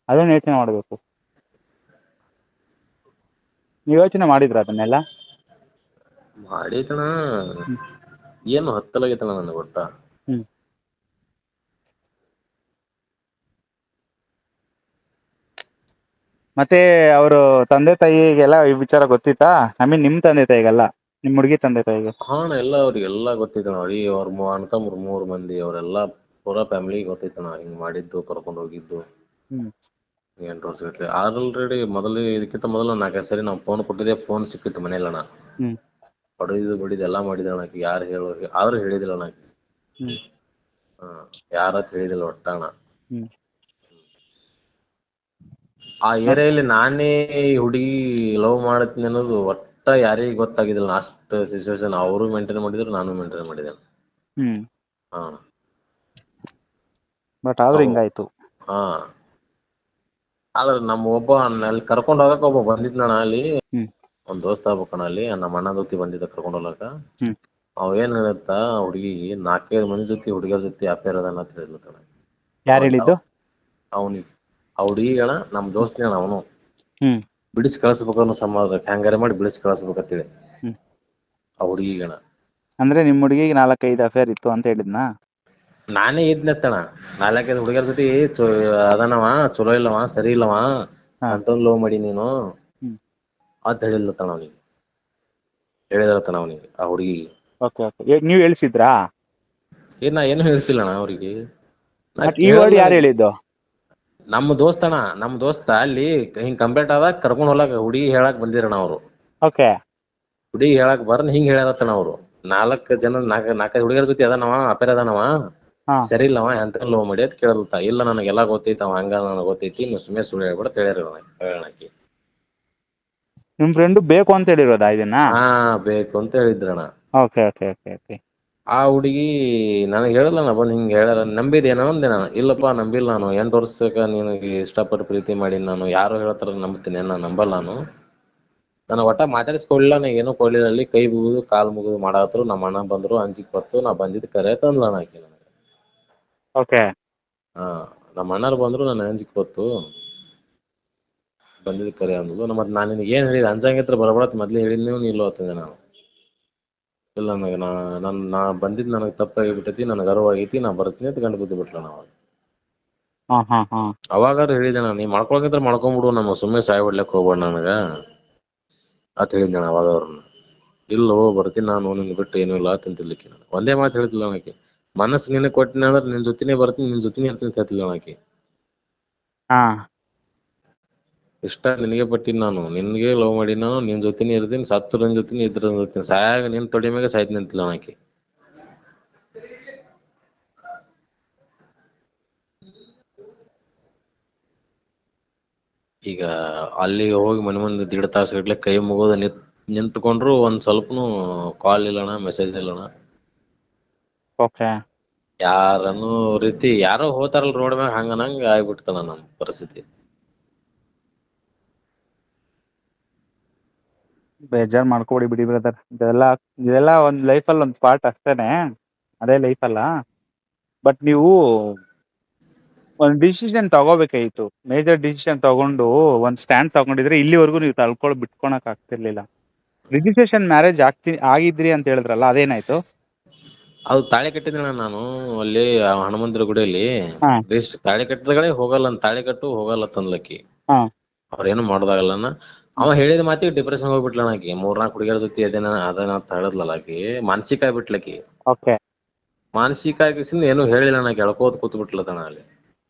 ಅದನ್ನ ಯೋಚನೆ ಮಾಡ್ಬೇಕು. ನೀವ್ ಯೋಚನೆ ಮಾಡಿದ್ರ ಅದನ್ನೆಲ್ಲ? ಮಾಡಿದಣ, ಹ್ಮ್ ಏನು ಹತ್ತಲಾಗೈತಣ ನನಗೆ ಒಟ್ಟ. ಹ್ಮ್ ಮತ್ತೆ ಅವರು ತಂದೆ ತಾಯಿಗೆಲ್ಲ ಈ ವಿಚಾರ ಗೊತ್ತಿತ್ತಾ? ಐ ಮೀನ್ ನಿಮ್ ತಂದೆ ತಾಯಿಗಲ್ಲ, ನಿಮ್ ಹುಡುಗಿ ತಂದೆ ತಾಯಿಗೆ. ಹಾ ಎಲ್ಲ ಅವ್ರಿಗೆಲ್ಲ ಗೊತ್ತೈತಣ. ಅವ್ರ ಅಣ್ಣ ತಮ್ಮರು 3 ಮಂದಿ ಅವರೆಲ್ಲ ಪೂರಾ ಫ್ಯಾಮಿಲಿ ಗೊತ್ತೈತಣ ಹಿಂಗ್ ಮಾಡಿದ್ದು, ಕರ್ಕೊಂಡು ಹೋಗಿದ್ದು. ಹ್ಮ್ 8 ವರ್ಷ ಗಟ್ಲೆ ಆಲ್ರೆಡಿ. ಮೊದಲು ಇದಕ್ಕಿಂತ ಮೊದಲು 4-5 ಸರಿ ನಾವು ಫೋನ್ ಕೊಟ್ಟಿದ್ದೆ, ಫೋನ್ ಸಿಕ್ಕಿತ್ತು ಮನೇಲಣ. ಹ್ಮ್ ಹೊಡೆದು ಬಡಿದು ಎಲ್ಲ ಮಾಡಿದಳ ಆಕಿ. ಯಾರು ಹೇಳೋರಿಗೆ ಆದ್ರೂ ಹೇಳಿದಿಲ್ಲ ಆಕಿ. ಹ್ಮ್ ಯಾರತ್ ಹೇಳಿದಿಲ್ಲ ಒಟ್ಟಣ. ಹ್ಮ್ ಆ ಏರಿಯಲ್ಲಿ ನಾನೇ ಈ ಹುಡುಗಿ ಲವ್ ಮಾಡತ್ನಿ ಅನ್ನೋದು ಒಟ್ಟ ಯಾರಿಗೂ ಗೊತ್ತಾಗಿದ್ದಿಲ್ಲ. ಅಷ್ಟು ಸಿಚುವೇಶನ್ ಅವರು ಮೇಂಟೈನ್ ಮಾಡಿದ್ರು, ನಾನು ಮೇಂಟೈನ್ ಮಾಡಿದೆ. ಹ್ಮ್ ಹಾ ಬಟ್ ಆದ್ರೂ ಹಿಂಗಾಯ್ತು. ಹಾ ಆದ್ರೆ ನಮ್ಮ ಒಬ್ಬ ಅಲ್ಲಿ ಕರ್ಕೊಂಡ್ ಹೋಗಕ್ ಒಬ್ಬ ಬಂದಿದ್ನಣ ಅಲ್ಲಿ. ಹ್ಮ್ ಒಂದ್ ದೋಸ್ತ ಆಗ್ಬೇಕಣ ಅಲ್ಲಿ. ನಮ್ಮ ಅಣ್ಣ ಜೊತೆ ಬಂದಿದ್ದ ಕರ್ಕೊಂಡ್ ಹೋಗ್ಲಕ. ಹ್ಮ್ ಅವ ಏನ್ ಹೇಳತ್ತ, ಹುಡುಗಿ 4-5 ಮಂದಿ ಜೊತೆ ಹುಡುಗಿಯರ ಜೊತೆ ಅಫೇರ್ ಅದಾನ ಅಂತ ಹೇಳಿದ್ಲತಣ. ಯಾರು ಹೇಳಿದ್ದು? ಅವನಿಗೆ ಆ ಹುಡುಗಿಗಣ ನಮ್ ದೋಸ್ತನೇ ಅವನು. ಹ್ಮ್ ಬಿಡಿಸಿ ಕಳಿಸ್ಬೇಕು ಅನ್ನೋ ಸಮಾಧಾನ ಹ್ಯಾಂಗಾರ ಮಾಡಿ ಬಿಡಿಸಿ ಕಳಿಸ್ಬೇಕಂತೇಳಿ ಹ್ಮ್ ಆ ಹುಡುಗಿಗಣ. ಅಂದ್ರೆ ನಿಮ್ ಹುಡುಗಿಗೆ 4-5 ಅಫೇರ್ ಇತ್ತು ಅಂತ ಹೇಳಿದ್ನಾ? ನಾನೇ ಇದ್ನತ್ತಣ. 4-5 ಹುಡುಗಿಯರ ಜೊತೆ ಅದನವ, ಚಲೋ ಇಲ್ಲವ, ಸರಿ ಇಲ್ಲವ, ಹಾ ಅಂತವ್ ಲವ್ ಮಾಡಿ ನೀನು ಹ್ಮ್ ಅಂತ ಹೇಳಿದ್ಲತಣ ಅವನಿಗೆ. ಹೇಳಿದ್ರತನ ಅವನಿಗೆ ಆ ಹುಡುಗಿಗೆ. ಓಕೆ ಓಕೆ, ನೀವ್ ಹೇಳ್ಸಿದ್ರಾ? ನಾ ಏನು ಹೇಳ್ಸಿಲ್ಲಣ್ಣ ಅವ್ರಿಗೆ. ನಾ ಮತ್ ಈ ವರ್ಡ್ ಕೇಳಲ್ಲ. ಯಾರು ಹೇಳಿದ್ದು? ನಮ್ಮ ದೋಸ್ತಣ್ಣ, ನಮ್ ದೋಸ್ತ ಅಲ್ಲಿ ಹಿಂಗ್ ಕಂಪ್ಲೇಂಟ್ ಆದಾಗ ಕರ್ಕೊಂಡ್ ಹೋಗ್ಲಾಕ ಹುಡುಗಿ ಹೇಳಾಕ್ ಬಂದಿರಣ್ಣ ಅವ್ರು. ಓಕೆ. ಹುಡುಗಿ ಹೇಳಾಕ್ ಬರ್ನ್ ಹಿಂಗ್ ಹೇಳ್ಯಾರತನ ಅವ್ರು. 4 ಹುಡುಗಿಯರ ಜೊತೆ ಅದಾನವ, ಅಫೇರ್ ಅದಾನವ, ಹಾ ಸರಿ ಇಲ್ಲವ, ಎಂತ ಲವ್ ಮಾಡಿ ಅಂತ ಕೇಳಲ್ತ. ಇಲ್ಲ ನನಗೆಲ್ಲ ಗೊತ್ತೈತಿ, ಅವ ಹಂಗ ನನಗೆ ಗೊತ್ತೈತಿ, ನೀನು ಸುಮ್ಮನೆ ಸುಳ್ಳು ಹೇಳ್ಬೇಡ ಅಂತ ಹೇಳ್ಯಾರಕಿ. ನಿಮ್ ಫ್ರೆಂಡ್ ಬೇಕು ಅಂತ ಹೇಳಿರೋದಾ ಇದನ್ನ? ಹಾ ಬೇಕು ಅಂತ ಹೇಳಿದ್ರಣ. Okay okay okay okay. ಆ ಹುಡುಗಿ ನನಗೆ ಹೇಳಲ್ಲ, ಬಂದ್ ಹಿಂಗ್ ಹೇಳ್ಯಾರ ನಂಬಿದೇನೋ ಅಂದೆ ನಾನು. ಇಲ್ಲಪ್ಪಾ ನಂಬಿಲ್ಲ ನಾನು. 8 ವರ್ಷಕ್ಕ ನಿನಗೆ ಇಷ್ಟಪಟ್ಟು ಪ್ರೀತಿ ಮಾಡಿ ನಾನು. ಯಾರು ಹೇಳ್ತಾರ ನಂಬ್ತೀನಿ, ನಾನು ನಂಬಲ್ಲ ನಾನು. ನಾನು ಒಟ್ಟ ಮಾತಾಡಿಸ್ಕೊಡ್ಲಿಲ್ಲ, ನಾ ಏನೂ ಕೊಡ್ಲಿಲ್ಲ ಅಲ್ಲಿ. ಕೈ ಮುಗಿದು ಕಾಲ್ ಮುಗಿದು ಮಾಡಾತ್ರು. ನಮ್ಮ ಅಣ್ಣ ಬಂದ್ರು, ಅಂಜಿಕ್ ಬತ್ತು, ನಾ ಬಂದಿದ್ ಕರೆ ತಂದ್ಲಣ ಆಕಿ ನನಗೆ. ಓಕೆ. ಹಾ ನಮ್ಮ ಅಣ್ಣಾರು ಬಂದ್ರು, ನನ್ನ ಅಂಜಿಕ್ ಬತ್ತು, ಬಂದಿದ್ ಕರೆ ಅಂದ್ಲು. ಮತ್ ನಾನು ನಿನಗೆ ಏನ್ ಹೇಳಿದೆ, ಅಂಜಂಗಿತ್ರ ಬರ್ಬೇಡ ಮೊದ್ಲೇ ಹೇಳಿದ್ನೋ ಇಲ್ಲೋ ಅಂತಂದೆ ನಾನು. ಇಲ್ಲ ನನಗೆ ನಾ ಬಂದಿದ್ದು ನನಗೆ ತಪ್ಪಾಗಿಬಿಟ್ಟೈತಿ, ನನಗೆ ಅರಿವಾಗೈತಿ, ನಾ ಬರ್ತೀನಿ ಅಂತ ಗಂಡು ಬಿದ್ದು ಬಿಟ್ಲಣ ಅವಾಗ. ಹಾ ಹಾ ಹಾ. ಅವಾಗಾರು ಹೇಳಿದೆ ನಾನು, ನೀ ಮಾಡ್ಕೊಳಕಿದ್ರೆ ಮಾಡ್ಕೊಂಡ್ಬಿಡು, ನಮ್ಮ ಸುಮ್ಮನೆ ಸಾಯ ಹೊಡ್ಲಕ್ ಹೋಗ್ಬೇಡ ನನಗ ಅಂತ ಹೇಳಿದ್ದೆ ಅವಾಗ ಅವ್ರನ್ನ. ಇಲ್ಲೋ ಬರ್ತೀನಿ ನಾನು, ನಿನ್ ಬಿಟ್ಟು ಏನೂ ಇಲ್ಲ ಅಂತಂತಿದ್ಲಿಕ್ಕೆ. ನಾನು ಒಂದೇ ಮಾತು ಹೇಳ್ತಿಲ್ಲ ಆಕಿ. ಮನಸ್ಸು ನಿನಗೆ ಕೊಟ್ಟಿನಿ ಅಂದ್ರೆ ನಿನ್ ಜೊತೆನೇ ಬರ್ತೀನಿ, ನಿನ್ ಜೊತೆನೇ ಇರ್ತೀನಿ ಅಂತ ಹೇಳ್ತಿದ್ಲು ಆಕಿ. ಹಾ. ಇಷ್ಟ ನಿನಗೆ ಪಟ್ಟಿನಿ ನಾನು, ನಿನ್ಗೆ ಲವ್ ಮಾಡಿ ನಾನು, ನಿನ್ ಜೊತೆನೇ ಇರ್ತೀನಿ, ಸತ್ರು ನಿನ್ ಜೊತೆನೇ ಇದ್ರು ನಿನ್ ಜೊತೆನೇ, ಸಾಯಾಗ ನಿನ್ ತೊಡಿ ಮ್ಯಾಗ ಸಾಯ್ತೀನಿ ಅಂತಿದ್ಲು ಆಕಿ. ಈಗ ಅಲ್ಲಿಗೆ ಹೋಗಿ ಮನೆ ಮುಂದೆ 1.5 ತಾಸು ಗಟ್ಲೆ ಕೈ ಮುಗಿದು ನಿಂತ್ಕೊಂಡ್ರು ಒಂದ್ ಸ್ವಲ್ಪನು ಕಾಲ್ ಇಲ್ಲಣ್ಣ, ಮೆಸೇಜ್ ಇಲ್ಲಣ್ಣ. ಓಕೆ. ಯಾರನ್ನು ರೀತಿ ಯಾರೋ ಹೋತಾರಲ್ ರೋಡ್ ಮ್ಯಾಗ ಹಂಗನಂಗ ಆಗ್ಬಿಡ್ತಣ್ಣ ನಮ್ ಪರಿಸ್ಥಿತಿ. ಬೇಜಾರ್ ಮಾಡ್ಕೊಬೇಡಿ ಬಿಡಿ ಬ್ರದರ್. ಇದೆಲ್ಲ ಒಂದ್ ಲೈಫಲ್ಲಿ ಒಂದ್ ಪಾರ್ಟ್ ಅಷ್ಟೇನೆ, ಅದೇ ಲೈಫ್ ಅಲ್ಲ. ಬಟ್ ನೀವು ಒಂದ್ ಡಿಸಿಷನ್ ತಗೋಬೇಕಾಗಿತ್ತು. ಮೇಜರ್ ಡಿಸಿಷನ್ ತಗೊಂಡು ಒಂದ್ ಸ್ಟ್ಯಾಂಡ್ ತಗೊಂಡಿದ್ರೆ ಇಲ್ಲಿವರೆಗೂ ನೀವು ಬಿಟ್ಕೊಳಕ್ ಆಗ್ತಿರ್ಲಿಲ್ಲ. ರಿಜಿಸ್ಟ್ರೇಷನ್ ಮ್ಯಾರೇಜ್ ಆಗಿದ್ರಿ ಅಂತ ಹೇಳಿದ್ರಲ್ಲ, ಅದೇನಾಯ್ತು? ಅದು ತಾಳಿ ಕಟ್ಟಿದಣ್ಣ ನಾನು ಅಲ್ಲಿ ಹನುಮಂತರ ಗುಡಿಯಲ್ಲಿ. ಹಾ ತಾಳಿ ಕಟ್ಟಿದಗಳೇ ಹೋಗಲ್ಲ, ತಾಳಿ ಕಟ್ಟು ಹೋಗಲ್ಲ ತಂದ್ಲಕ್ಕಿ. ಹಾ ಅವ್ರೇನು ಮಾಡೋದಾಗಲ್ಲನ. ಅವ ಹೇಳಿದ ಮಾತಿಗೆ ಡಿಪ್ರೆಷನ್ ಹೋಗ್ಬಿಟ್ಲಣ ಆಕಿ. 3-4 ಹುಡುಗಿಯರ ಜೊತೆ ಅದೇನ ಅಂತ ಹೇಳಿದ್ಲಲ್ಲ ಆಕಿ, ಮಾನಸಿಕ ಆಗ್ಬಿಟ್ಲಕ್ಕಿ. ಓಕೆ. ಮಾನಸಿಕ ಆಗಿಸಿಂದ ಏನು ಹೇಳಿಲ್ಲ ಆಕಿ, ಎಳ್ಕೋತ ಕೂತ್ ಬಿಟ್ಲತಣ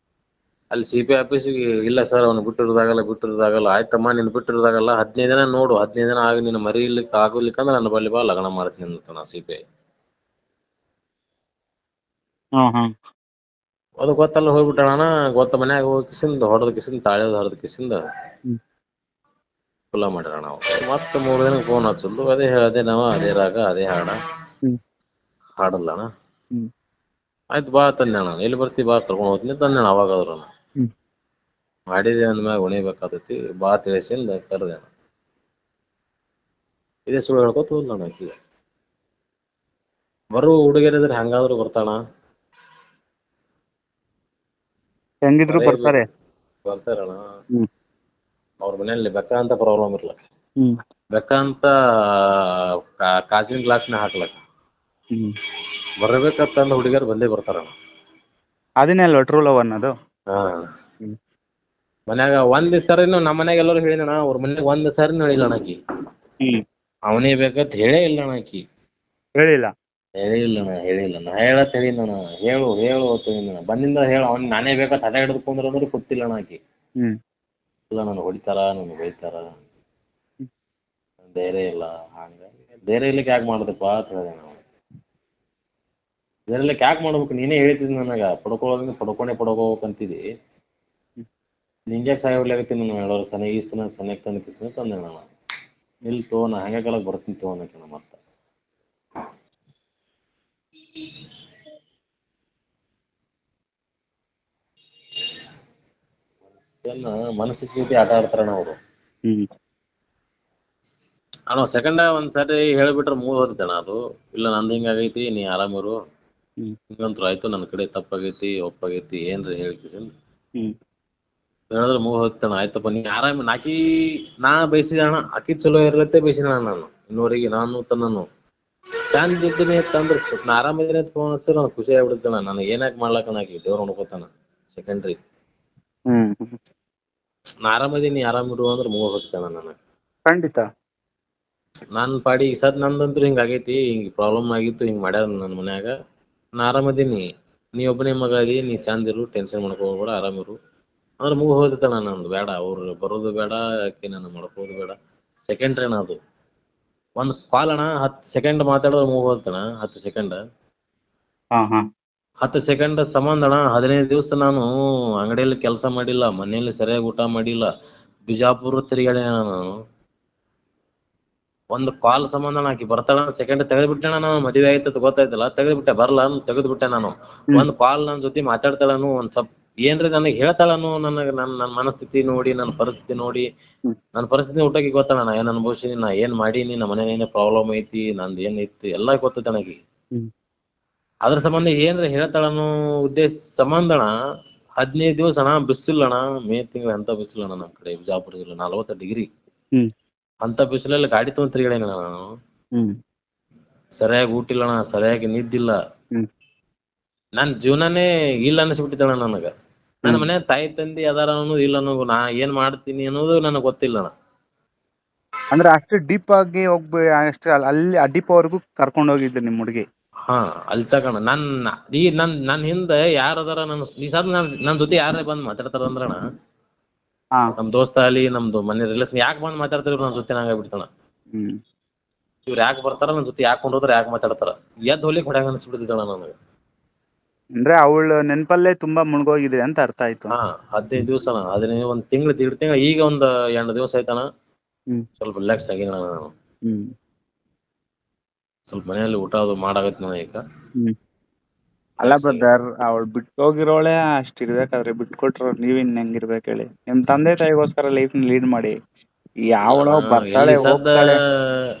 ಅಲ್ಲಿ CP ಆಫೀಸಿಗೆ. ಇಲ್ಲ ಸರ್ ಅವ್ನು ಬಿಟ್ಟಿರೋದಾಗಲ್ಲ. ಆಯ್ತಮ್ಮ ನೀನ್ ಬಿಟ್ಟಿರೋದಾಗಲ್ಲ, 15 ದಿನ ನೋಡು, 15 ದಿನ ಆಗಿ ನೀನು ಮರಿಲಿಕ್ಕೆ ಆಗೋಲಿಕ್ಕಂದ್ರೆ ನನ್ನ ಬಲ್ಲಿ ಬಾ, ಲಗ್ನ ಮಾಡ್ತೀನಿ ಅಂತಾನ CPI. ಅದು ಗೊತ್ತಲ್ಲ ಹೋಗ್ಬಿಟ್ಟಣ. ಮನ್ಯಾಗ ಹೋಗಿ ಕಿಸಿಂದ ಹೊಡೆದ ಕಿಸಿಂದ ತಾಳಿ ಹರಿದ ಕಿಸಿಂದ ಕುಲ್ಲ ಮಾಡ್ಯಾರ ನಾವು. ಮತ್ತೆ 3 ದಿನಕ್ಕೆ ಫೋನ್ ಹಚ್ಚಲ್ದು. ಅದೇ ನಾವು ಅದೇ ರಾಗ ಅದೇ ಹಾಡ ಹಾಡಲ್ಲಣ. ಆಯ್ತು ಬಾ ತಂದೆ ನಾನು. ಎಲ್ಲಿ ಬರ್ತಿ ಬಾ, ಕರ್ಕೊಂಡು ಹೋಗ್ತೀನಿ ತಂದೆ ಅವಾಗಾದ್ರು. ಮಾಡಿದೆ ಅಂದ್ಮ್ಯಾಗ ಉಣಿಬೇಕಾದತಿ, ಬಾ ತಿಳಿಸಿಂದ ಕರೆದೆ. ಇದೇ ಸುಳ್ಳು ಹೇಳ್ಕೊತ ಹೋದ್ಲು ನಾನು ಆಕಿಗೆ. ಬರೋ ಹುಡುಗಿಯರಿದ್ರೆ ಹೆಂಗಾದ್ರು ಬರ್ತಾಳ, ಹೆಂಗಿದ್ರು ಬರ್ತಾರೆ. ಬರ್ತಾರಣ. ಅವ್ರ ಮನೆಯಲ್ಲಿ ಬೆಕ್ಕ ಅಂತ ಪ್ರಾಬ್ಲಮ್ ಇರಲ್ಲ. ಹ್ಮ್ ಬೇಕಂತ ಕಾಸಿನ ಗ್ಲಾಸ್ನ ಹಾಕ್ಲಕ್ಕ ಹ್ಮ್ ಬರ್ಬೇಕಂತಂದ ಹುಡುಗಿಯರು ಬಂದೇ ಬರ್ತಾರಣ. ಅದನ್ನೇ ಅಲ್ವಾ ಟ್ರೂ ಲವ್ ಅನ್ನೋದು. ಹಾ ಹ್ಮ್ ಮನ್ಯಾಗ ಒಂದ್ ಸರಿನು ನಮ್ಮ ಮನ್ಯಾಗ ಎಲ್ಲರೂ ಹೇಳಿದಣ, ಅವ್ರ ಮನ್ಯಾಗ ಒಂದ್ ಸರಿನು ಹೇಳಿಲ್ಲಣ ಆಕಿ ಹ್ಮ್ ಅವನೇ ಬೇಕಂತ ಹೇಳೇ ಇಲ್ಲಣ ಆಕಿ. ಹೇಳಿಲ್ಲ. ಹೇಳಿಲ್ಲ ನಾ ಹೇಳತ್ ಹೇಳಿನಣ, ಹೇಳು ಬಂದಿಂದ ಹೇಳು ಅವ್ನ್ ನಾನೇ ಬೇಕಂತ ಹಠ ಹಿಡಿದುಕೊಂಡ್ರು ಅಂದ್ರೆ ಗೊತ್ತಿಲ್ಲಣ ಆಕಿ. ಹ್ಮ್ ಇಲ್ಲ ನನ್ಗೆ ಹೊಡಿತಾರ, ನನ್ಗೆ ಬೈತಾರ, ಧೈರ್ಯ ಇಲ್ಲ. ಹಂಗಾಗಿ ಧೈರ್ಯ ಇರ್ಲಿಕ್ಕೆ ಯಾಕೆ ಮಾಡುದಪ್ಪ ಅಂತ ಹೇಳಿದೆ ನಾವು. ಧೈರ್ಯ ಇರ್ಲಿಕ್ಕೆ ಯಾಕೆ ಮಾಡ್ಬೇಕು, ನೀನೇ ಹೇಳ್ತಿದ್ ನನಗ ಪಡ್ಕೋಬೇಕಂತಿದಿ, ನಿಂಗ್ಯಾಕೆ ಸಾಯ ಹೊಡ್ಲಾಗತ್ತೀನಿ ನಾನು ಹೇಳೋರು ಸನಿಯಾಗಿ ತಂದೆ ನಾನು. ಇಲ್ಲಿ ತೋ ನಾ ಹಂಗಾಗಲಕ್ ಬರ್ತೀನಿ ತೋ ಅನ್ನೋಕೆ ಮತ್ತೆ. ಮನಸ್ಥಿತಿ ಜೊತೆ ಆಟ ಆಡ್ತಾರಣ ಅವರು. ಹ್ಮ್ ಅಣ್ಣ ಸೆಕೆಂಡ ಒಂದ್ಸರಿ ಹೇಳ್ಬಿಟ್ರೆ ಮೂವ್ ಹೋಗ್ತೇಣ ಅದು. ಇಲ್ಲ ನಂದು ಹಿಂಗಾಗೈತಿ, ನೀ ಆರಾಮಿರು, ಹ್ಮ್ ಹಿಂಗಂತೂ ಆಯ್ತು, ನನ್ನ ಕಡೆ ತಪ್ಪಾಗೈತಿ ಒಪ್ಪಾಗೈತಿ ಏನ್ರಿ ಹೇಳಿಕಿಸಿಂದ ಹ್ಮ್ ಹೇಳಿದ್ರೆ ಮೂವ್ ಹೋಗ್ತಾನ. ಆಯ್ತಪ್ಪ ನೀ ಆರಾಮ ನಾಕಿ ನಾ ಬಯಸಿದ ಅಣ್ಣ, ಆಕಿ ಚಲೋ ಇರ್ಲತ್ತೆ ಬಯಸಿದ ನಾನು ಇನ್ನೂವರೆಗೆ ನಾನು ತನ್ನನು ಚಂದ ಇದ್ದೀನಿ ಅಂತಂದ್ರೆ ನಾ ಆರಾಮಿದ್ದೀನಿ ಅಂತ ಫೋನ್ ಹಚ್ಚಿದ್ರೆ ನಾನು ಖುಷಿ ಆಗ್ಬಿಡ್ತಾನ. ನಾನು ಏನಾಕ್ ಮಾಡ್ಲಕ್ಕಣ, ಆಕಿ ದೇವ್ರು ನೋಡ್ಕೋತಾನ ಸೆಕೆಂಡ್ರಿ. ಹ್ಮ್ ನಾ ಆರಾಮದೀನಿ ಆರಾಮಿರು ಅಂದ್ರೆ ಮೂವ್ ಹೋಗ್ತಾನ ನನಗೆ. ಖಂಡಿತ. ನನ್ನ ಪಾಡಿ ಸದ್ ನಂದಂತ್ರು ಹಿಂಗ ಆಗೈತಿ, ಹಿಂಗ್ ಪ್ರಾಬ್ಲಮ್ ಆಗಿತ್ತು, ಹಿಂಗ್ ಮಾಡ್ಯಾರ ನನ್ನ ಮನ್ಯಾಗ, ನಾ ಆರಾಮದೀನಿ, ನೀ ಒಬ್ಬನೇ ಮಗ ಅದಿ, ನೀ ಚಂದ ಇರು, ಟೆನ್ಷನ್ ಮಾಡ್ಕೋಬೇಡ, ಆರಾಮಿರು ಅಂದ್ರೆ ಮೂವ್ ಹೋಗ್ತಾನ. ನಂದು ಬೇಡ, ಅವ್ರು ಬರೋದು ಬೇಡ, ಯಾಕೆ ನಾನು ಮಾಡ್ಕೋದು ಬೇಡ. ಸೆಕೆಂಡ್ರಿ ಅಣ್ಣ ಅದು. ಒಂದು ಕಾಲ್ ಅಣ್ಣ 10 ಸೆಕೆಂಡ್ ಮಾತಾಡೋದು ಮೂವ್ ಹೋಗ್ತಾನ. 10 ಸೆಕೆಂಡ್ ಹಾ ಹಾ 10 ಸೆಕೆಂಡ್ ಸಂಬಂಧ ಅಣ್ಣ 15 ದಿವಸ ನಾನು ಅಂಗಡಿಯಲ್ಲಿ ಕೆಲಸ ಮಾಡಿಲ್ಲ, ಮನೆಯಲ್ಲಿ ಸರಿಯಾಗಿ ಊಟ ಮಾಡಿಲ್ಲ, ಬಿಜಾಪುರ ತಿರುಗಾಡಿ ನಾನು. ಒಂದು ಕಾಲ್ ಸಂಬಂಧ ಆಕಿ ಬರ್ತಾಳ ಸೆಕೆಂಡ್ ತೆಗೆದ್ಬಿಟ್ಟೆ ನಾನು. ಮದುವೆ ಆಯ್ತದ ಗೊತ್ತಾಯ್ತಲ್ಲ, ತೆಗೆದ್ಬಿಟ್ಟೆ, ಬರಲ್ಲ ತೆಗೆದ್ಬಿಟ್ಟೆ ನಾನು. ಒಂದ್ ಕಾಲ್ ನನ್ನ ಜೊತೆ ಮಾತಾಡ್ತಾಳನು, ಒಂದ್ ಸ್ವಲ್ಪ ಏನ್ರಿ ನನಗೆ ಹೇಳ್ತಾಳನು, ನನಗೆ ನನ್ನ ಮನಸ್ಥಿತಿ ನೋಡಿ, ನನ್ನ ಪರಿಸ್ಥಿತಿ ನೋಡಿ, ನನ್ನ ಪರಿಸ್ಥಿತಿ ಊಟಕ್ಕೆ ಗೊತ್ತಣ, ನಾ ಏನ್ ಅನುಭವಿಸಿನಿ, ನಾ ಏನ್ ಮಾಡೀನಿ, ನಮ್ಮ ಮನೇಲಿ ಏನೇ ಪ್ರಾಬ್ಲಮ್ ಐತಿ, ನಂದು ಏನೈತಿ ಎಲ್ಲ ಗೊತ್ತೈತೆ ನನಗೆ. ಅದ್ರ ಸಂಬಂಧ ಏನ್ರ ಹೇಳ್ತಾಳನು ಉದ್ದೇಶ ಸಂಬಂಧಣ 15 ದಿವಸ ಅಣ್ಣ ಬಿಸಿಲಣ್ಣ, ಮೇ ತಿಂಗಳ ಅಂತ ಬಿಸಿಲಣ್ಣ ನಮ್ಮ ಕಡೆ ಬಿಜಾಪುರ ಜಿಲ್ಲೆ 40 ಡಿಗ್ರಿ ಅಂತ ಬಿಸಿಲಲ್ಲಿ ಗಾಡಿ ತಗೊಂಡ್ ತಿರುಗಾಡೇನ ನಾನು. ಸರಿಯಾಗಿ ಊಟ ಇಲ್ಲಣ್ಣ, ಸರಿಯಾಗಿ ನಿದ್ದಿಲ್ಲ, ನನ್ ಜೀವನನೇ ಇಲ್ಲ ಅನಿಸ್ಬಿಟ್ಟಿದ್ದಣ ನನಗ. ನನ್ನ ಮನೆ ತಾಯಿ ತಂದಿ ಅದಾರ ಅನ್ನೋದು ಇಲ್ಲ, ಅನ್ನೋದು ನಾ ಏನ್ ಮಾಡ್ತೀನಿ ಅನ್ನೋದು ನನಗೆ ಗೊತ್ತಿಲ್ಲಣ. ಅಂದ್ರೆ ಅಷ್ಟು ಡೀಪ್ ಆಗಿ ಅಷ್ಟು ಅಲ್ಲಿ ಆ ಡೀಪ್ ವರೆಗೂ ಕರ್ಕೊಂಡು ಹೋಗಿದ್ದೆ ನಿಮ್ ಹುಡುಗಿ. ಹಾ ಅಲ್ಲಿ ತಗೋಣ ನನ್ ಹಿಂದೆ ಯಾರದಾರ ನನ್ ಜೊತೆ ಯಾರೇ ಬಂದ್ ಮಾತಾಡ್ತಾರ ಅಂದ್ರಣ, ನಮ್ ದೋಸ್ತ ಅಲ್ಲಿ ನಮ್ದು ಮನೆ ರಿಲೇಷನ್ ಯಾಕೆ ಬಂದ್ ಮಾತಾಡ್ತಾರ ನನ್ ಜೊತೆ ನಂಗ ಬಿಡ್ತಾನ. ಇವ್ರು ಯಾಕೆ ಬರ್ತಾರ ನನ್ ಜೊತೆ, ಯಾಕೆ ಕೊಂಡೋದ್ರ, ಯಾಕೆ ಮಾತಾಡ್ತಾರ, ಎದ್ ಹೊಲಿಕ್ ಹೊಡ್ಯಾಂಗ ಅನ್ಸ್ಬಿಡ್ತಿದ್ದಣ ನನಗೆ. ಅಂದ್ರೆ ಅವಳ ನೆನಪಲ್ಲೇ ತುಂಬಾ ಮುಳುಗೋಗಿದ್ರಿ ಅಂತ ಅರ್ಥ ಆಯ್ತು. 15 ದಿವಸ ಅದನ್ನ ಒಂದ್ ತಿಂಗಳು 1.5 ತಿಂಗಳು, ಈಗ ಒಂದ್ 2 ದಿವಸ ಆಯ್ತಣ ಸ್ವಲ್ಪ ರಿಲ್ಯಾಕ್ಸ್ ಆಗಿನ ನಾನು. ಸ್ವಲ್ಪ ಮನೆಯಲ್ಲಿ ಊಟ ಅದು ಮಾಡಾಗತ್ತೆ ನನಗೆ ಈಗ. ಅಲ್ಲ ಬ್ರದರ್, ಅವಳು ಬಿಟ್ಟೋಗಿರೋಳೆ ಅಷ್ಟ್ ಇರ್ಬೇಕಾದ್ರೆ ಬಿಟ್ಕೊಟ್ರ ನೀವಿನ್ ಹೆಂಗಿರ್ಬೇಕು ಹೇಳಿ. ನಿಮ್ ತಂದೆ ತಾಯಿಗೋಸ್ಕರ ಲೈಫ್ ಲೀಡ್ ಮಾಡಿ, ಯಾವಳೋ ಬರ್ತಾಳೆ ಹೋಗ್ತಾಳೆ.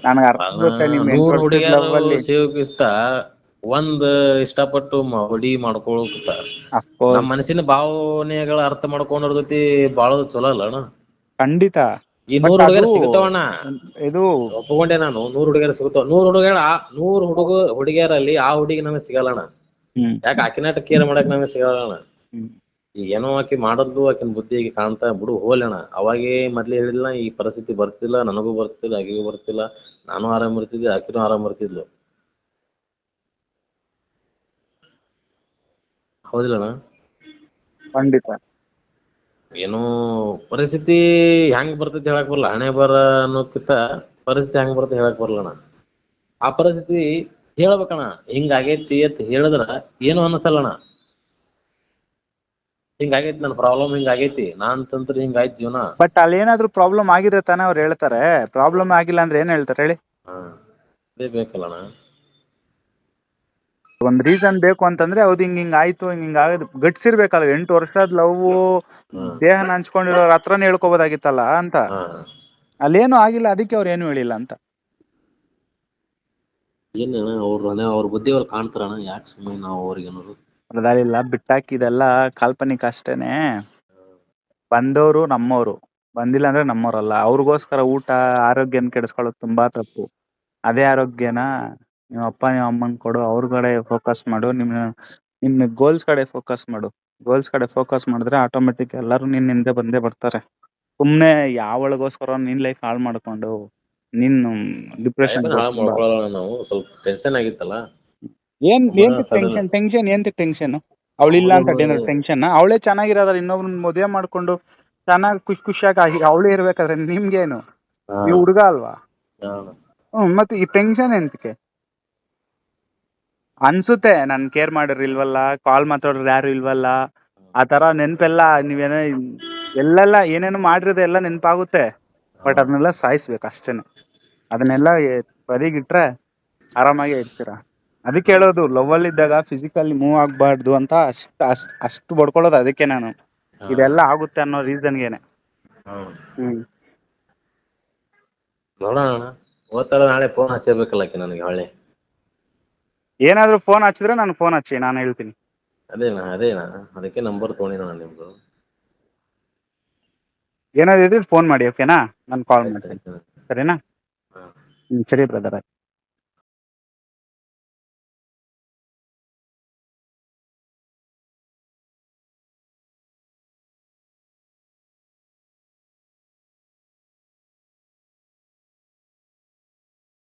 ನನಗೆ ಅರ್ಥ ಆಗುತ್ತೆ ನಿಮ್ 8 ವರ್ಷದ ಲವ್ ಅಲ್ಲಿ ಸೇವಕಿಸ್ತ ಒಂದ್ ಇಷ್ಟಪಟ್ಟು ಹುಡುಗಿ ಮಾಡ್ಕೊಳಕ್ತ ನಮ್ ಮನಸ್ಸಿನ ಭಾವನೆಗಳ ಅರ್ಥ ಮಾಡ್ಕೊಂಡ್ರ ಜೊತೆ ಬಾಳೋದು ಚಲೋ ಅಲ್ಲ ಅಣ್ಣ. ಖಂಡಿತ. ಈ 100 ಹುಡುಗರು ಸಿಗುತ್ತವಣ್ಣ, ಒಪ್ಕೊಂಡೆ ನಾನು. 100 ಹುಡುಗಿಯರು ಸಿಗುತ್ತಾವ, 100 ಹುಡುಗಿಯರಲ್ಲಿ ಆ ಹುಡುಗಿ ನನಗೆ ಸಿಗಲ್ಲಣ್ಣ. ಯಾಕೆ ಆಕಿನಾಟ ಕೇರ್ ಮಾಡಕ್ ನನಗೆ ಸಿಗಲ್ಲಣ್ಣ. ಈಗ ಏನೋ ಆಕಿ ಮಾಡೋದು ಆಕಿನ ಬುದ್ಧಿಗೆ ಕಾಣ್ತಾ ಬಿಡು ಹೋಲಣ್ಣ. ಅವಾಗೇ ಮೊದ್ಲೇ ಹೇಳಿಲ್ಲ, ಈ ಪರಿಸ್ಥಿತಿ ಬರ್ತಿಲ್ಲ, ನನಗೂ ಬರ್ತಿಲ್ಲ, ಆಕಿಗೂ ಬರ್ತಿಲ್ಲ, ನಾನು ಆರಾಮ್ ಇರ್ತಿದ್ದೆ, ಆಕಿನೂ ಆರಾಮ್ ಇರ್ತಿದ್ಲು. ಹೌದಿಲ್ಲಣ್ಣ? ಖಂಡಿತ. ಏನೋ ಪರಿಸ್ಥಿತಿ ಹೆಂಗ್ ಬರ್ತೈತಿ ಹೇಳಕ್ ಬರಲ್ಲ. ಹಣೆ ಬರ ಅನ್ನೋಕ್ಕಿಂತ ಪರಿಸ್ಥಿತಿ ಹೆಂಗ್ ಬರ್ತೈತಿ ಹೇಳಕ್ ಬರಲ್ಲಣ್ಣ. ಆ ಪರಿಸ್ಥಿತಿ ಹೇಳ್ಬೇಕಣ್ಣ, ಹಿಂಗ ಆಗೈತಿ ಅಂತ ಹೇಳಿದ್ರ ಏನು ಅನ್ಸಲ್ಲಣ್ಣ. ಹಿಂಗಾಗೈತಿ ನನ್ ಪ್ರಾಬ್ಲಮ್, ಹಿಂಗಾಗೈತಿ ನಾನ್ ತಂತ್ರ, ಹಿಂಗಾಯ್ತು ಜೀವನ. ಬಟ್ ಅಲ್ಲಿ ಏನಾದ್ರು ಪ್ರಾಬ್ಲಮ್ ಆಗಿದೆ ತಾನೇ ಅವ್ರು ಹೇಳ್ತಾರೆ. ಪ್ರಾಬ್ಲಮ್ ಆಗಿಲ್ಲ ಅಂದ್ರೆ ಏನ್ ಹೇಳ್ತಾರೆ ಹೇಳಿ? ಅದೇ ಬೇಕಲ್ಲಣ್ಣ. ಒಂದ್ ರೀಸನ್ ಬೇಕು ಅಂತಂದ್ರೆ ಹೌದು ಹಿಂಗ್ ಆಯ್ತು, ಹಿಂಗ್ ಆಗದ್ ಗಟ್ಸ್ ಇರ್ಬೇಕಲ್ಲ. 8 ವರ್ಷದ ಲವ್ ದೇಹನ ಹಂಚ್ಕೊಂಡಿರೋರ್ ಹತ್ರನೇ ಹೇಳ್ಕೊಬೋದಾಗಿತ್ತಲ್ಲ ಅಂತ. ಅಲ್ಲೇನು ಆಗಿಲ್ಲ, ಅದಕ್ಕೆ ಅವ್ರು ಏನು ಹೇಳಿಲ್ಲ ಅಂತ. ಏನ ಅವ್ರ ಬುದ್ಧಿ ಅವ್ರು ಕಾಣ್ತಾರಣ್ಣ, ಯಾಕೆ ಸುಮ್ಮನೆ ನಾವು ಅವ್ರಿಗೆ ಅನ್ನೋದು. ಇಲ್ಲ ಬಿಟ್ಟಾಕಿದೆಲ್ಲ ಕಾಲ್ಪನಿಕ ಅಷ್ಟೇನೆ. ಬಂದವರು ನಮ್ಮವ್ರು. ಬಂದಿಲ್ಲ ಅಂದ್ರೆ ನಮ್ಮವ್ರಲ್ಲ. ಅವ್ರಿಗೋಸ್ಕರ ಊಟ ಆರೋಗ್ಯನ ಕೆಡಿಸ್ಕೊಳ್ಳೋದು ತುಂಬಾ ತಪ್ಪು. ಅದೇ ಆರೋಗ್ಯನ ನಿಮ್ಮ ಅಪ್ಪ ನಿಮ್ಮ ಅಮ್ಮನ್ ಕೊಡು, ಅವ್ರ ಕಡೆ ಫೋಕಸ್ ಮಾಡು, ನಿನ್ನ ಗೋಲ್ಸ್ ಕಡೆ ಫೋಕಸ್ ಮಾಡು. ಗೋಲ್ಸ್ ಕಡೆ ಫೋಕಸ್ ಮಾಡಿದ್ರೆ ಆಟೋಮೆಟಿಕ್ ಎಲ್ಲರೂ ನಿನ್ ಹಿಂದೆ ಬಂದೇ ಬರ್ತಾರೆ. ಸುಮ್ನೆ ಯಾವಳಿಗೋಸ್ಕರ ನಿನ್ ಲೈಫ್ ಹಾಳು ಮಾಡ್ಕೊಂಡು ನೀನು ಡಿಪ್ರೆಷನ್ ಲೈಫ್ ಹಾಳು ಮಾಡ್ಕೊಳ್ಳಲ್ಲ ನಾವು, ಸ್ವಲ್ಪ ಟೆನ್ಷನ್ ಆಗಿತ್ತಲ್ಲ. ಏನ್ ಟೆನ್ಷನ್ ಅವಳಿಲ್ಲ ಅಂತ ಏನಾದ್ರು ಟೆನ್ಷನ್? ಅವಳೇ ಚೆನ್ನಾಗಿರೋದ್ರ ಇನ್ನೊಬ್ರನ್ನ ಮದುವೆ ಮಾಡ್ಕೊಂಡು ಚೆನ್ನಾಗಿ ಖುಷಿಯಾಗಿ ಅವಳೇ ಇರ್ಬೇಕಾದ್ರೆ ನಿಮ್ಗೇನು? ನೀವು ಹುಡುಗ ಅಲ್ವಾ? ಮತ್ತೆ ಈ ಟೆನ್ಷನ್ ಎಂತಕ್ಕೆ ಅನ್ಸುತ್ತೆ? ನನ್ ಕೇರ್ ಮಾಡಿರ್ ಇಲ್ವಲ್ಲ, ಕಾಲ್ ಮಾತಾಡೋರು ಯಾರು ಇಲ್ವಲ್ಲ, ಆ ತರ ನೆನ್ಪೆಲ್ಲ ನೀವೇನೋ ಎಲ್ಲೆಲ್ಲ ಏನೇನು ಮಾಡಿರೋದು ಎಲ್ಲ ನೆನ್ಪಾಗುತ್ತೆ. ಬಟ್ ಅದನ್ನೆಲ್ಲ ಸಾಯಿಸ್ಬೇಕು ಅಷ್ಟೇನೆ. ಅದನ್ನೆಲ್ಲ ಬದಿಗಿಟ್ರೆ ಆರಾಮಾಗಿ ಇರ್ತೀರಾ. ಅದಕ್ಕೆ ಹೇಳೋದು ಲವ್ ಅಲ್ಲಿ ಇದ್ದಾಗ ಫಿಸಿಕಲಿ ಮೂವ್ ಆಗ್ಬಾರ್ದು ಅಂತ ಅಷ್ಟು ಬಡ್ಕೊಳ್ಳೋದು. ಅದಕ್ಕೆ ನಾನು ಇದೆಲ್ಲ ಆಗುತ್ತೆ ಅನ್ನೋ ರೀಸನ್ಗೇನೆ. ನೋಡೋಣ, ಓದ್ತಾರ ನಾಳೆ ಫೋನ್ ಹಚ್ಚಬೇಕಲ್ಲಕ್ಕೆ ನನಗೆ ಹೊಳ್ಳಿ. ಏನಾದ್ರು ಫೋನ್ ಹಚ್ಚಿದ್ರೆ ನನಗೆ ಫೋನ್ ಹಚ್ಚಿ, ನಾನು ಹೇಳ್ತೀನಿ. ಅದೇನಾ ಅದಕ್ಕೆ ನಂಬರ್ ತೊಗೊಂಡಿನ ನಿಮ್ದು. ಏನಾದ್ರು ಇದ್ರೆ ಫೋನ್ ಮಾಡಿ, ಓಕೆನಾ? ನಾನು ಕಾಲ್ ಮಾಡ್ತೀನಿ, ಸರಿನಾ? ಸರಿ ಬ್ರದರ್.